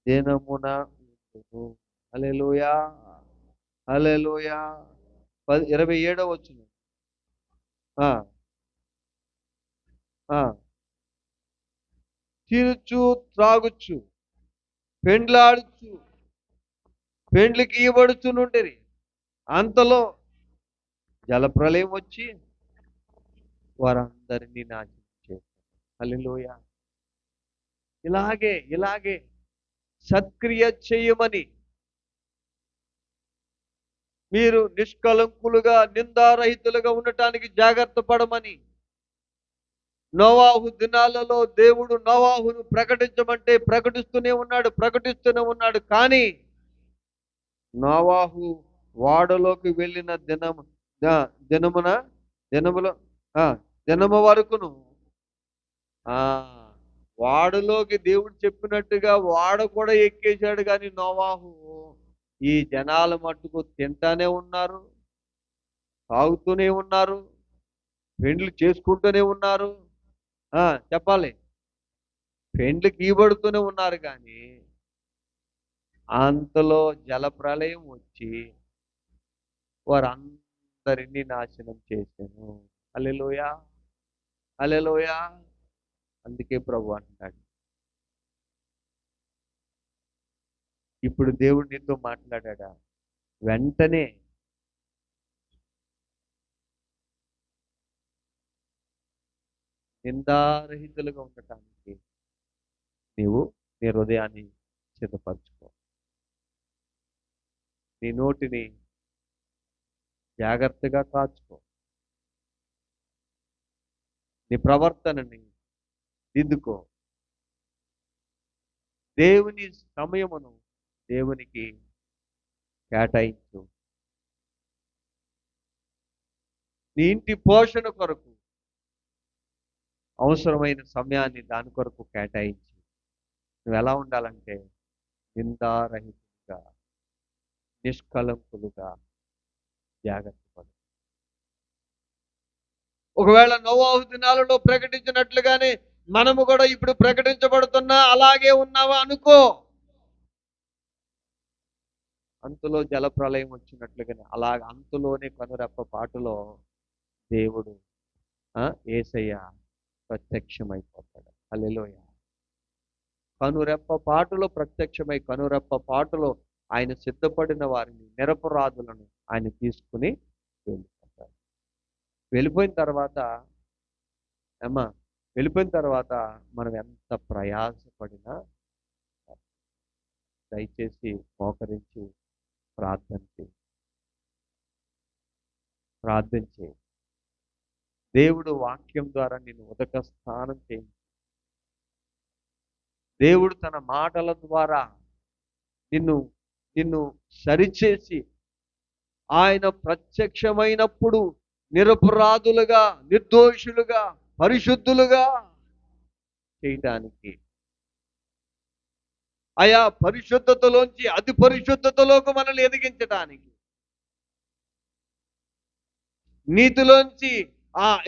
దినమున ఉండును. హల్లెలూయా. హల్లెలూయా. 27వ వచనం. తినుచు త్రాగుచు పెండ్లాడుచు పెండ్లికి ఇవ్వబడుచునుండిరి. అంతలో జలప్రలయం వచ్చి వారందరినీ నాశనం చేశారు. హల్లెలూయా. ఇలాగే సత్క్రియ చేయమని, మీరు నిష్కలంకులుగా నిందారహితులుగా ఉండటానికి జాగ్రత్త పడమని నోవాహు దినాలలో దేవుడు నోవాహును ప్రకటించమంటే ప్రకటిస్తూనే ఉన్నాడు. కానీ నోవాహు వాడలోకి వెళ్ళిన దినములో దినము వరకును వాడలోకి దేవుడు చెప్పినట్టుగా వాడ కూడా ఎక్కేశాడు. కానీ నోవాహు ఈ జనాల మట్టుకు తింటానే ఉన్నారు, తాగుతూనే ఉన్నారు, పెండ్లు చేసుకుంటూనే ఉన్నారు. చెప్పాలి, పెండ్లికి ఇవ్వబడుతూనే ఉన్నారు. కానీ అంతలో జలప్రలయం వచ్చి వారందరినీ నాశనం చేశాను. హల్లెలూయా, హల్లెలూయా. అందుకే ప్రభు అంటున్నాడు, ఇప్పుడు దేవుడు నీతో మాట్లాడా, వెంటనే నిందారహితులుగా ఉండటానికి నీవు నీ హృదయాన్ని సిద్ధపరచుకో, నీ నోటిని జాగ్రత్తగా కాచుకో, నీ ప్రవర్తనని దిద్దుకో. దేవుని సమయమును దేవునికి కేటాయించు. నీ ఇంటి పోషణ కొరకు అవసరమైన సమయాన్ని దాని కొరకు కేటాయించి నువ్వు ఎలా ఉండాలంటే నిందారహితంగా నిష్కలంకులుగా జాగ్రత్త పడు. ఒకవేళ నోవాహు దినాలలో ప్రకటించినట్లుగానే మనము కూడా ఇప్పుడు ప్రకటించబడుతున్నా అలాగే ఉన్నావా అనుకో, అంతలో జలప్రలయం వచ్చినట్లుగానే అలాగ అంతులోనే కనురెప్ప పాటులో దేవుడు యేసయ్య ప్రత్యక్షమైపోతాడు. హల్లెలూయా. కనురెప్ప పాటులో ఆయన సిద్ధపడిన వారిని, నిరపరాధులను ఆయన తీసుకుని వెళ్ళిపోతాడు. వెళ్ళిపోయిన తర్వాత మనం ఎంత ప్రయాసపడినా దయచేసి మోకరించి ప్రార్థన చేయి. దేవుడు వాక్యం ద్వారా నిన్ను ఉదక స్నానం చేయి. దేవుడు తన మాటల ద్వారా నిన్ను సరిచేసి ఆయన ప్రత్యక్షమైనప్పుడు నిరపరాధులుగా, నిర్దోషులుగా, పరిశుద్ధులుగా చేయటానికి, ఆయా పరిశుద్ధతలోంచి అతి పరిశుద్ధతలోకి మనల్ని ఎదిగించడానికి, నీతిలోంచి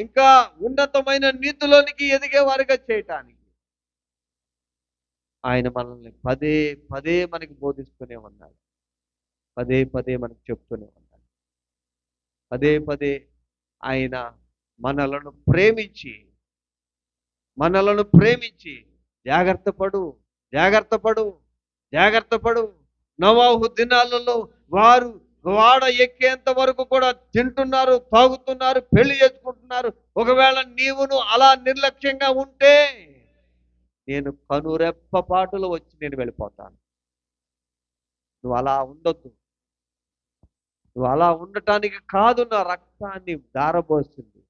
ఇంకా ఉన్నతమైన నీతిలోనికి ఎదిగే వారిగా చేయటానికి ఆయన మనల్ని పదే పదే మనకి బోధిస్తూనే ఉన్నాడు. పదే మనకు చెప్తూనే ఉన్నాడు. పదే ఆయన మనలను ప్రేమించి జాగ్రత్త పడు. నోవాహు దినాలలో వారు వాడ ఎక్కేంత వరకు కూడా తింటున్నారు, తాగుతున్నారు, పెళ్లి చేసుకుంటున్నారు. ఒకవేళ నీవును అలా నిర్లక్ష్యంగా ఉంటే నేను కనురెప్ప పాటులో వచ్చి నేను వెళ్ళిపోతాను. నువ్వు అలా ఉండొద్దు. నువ్వు అలా ఉండటానికి కాదు నా రక్తాన్ని ధారపోస్తుంది.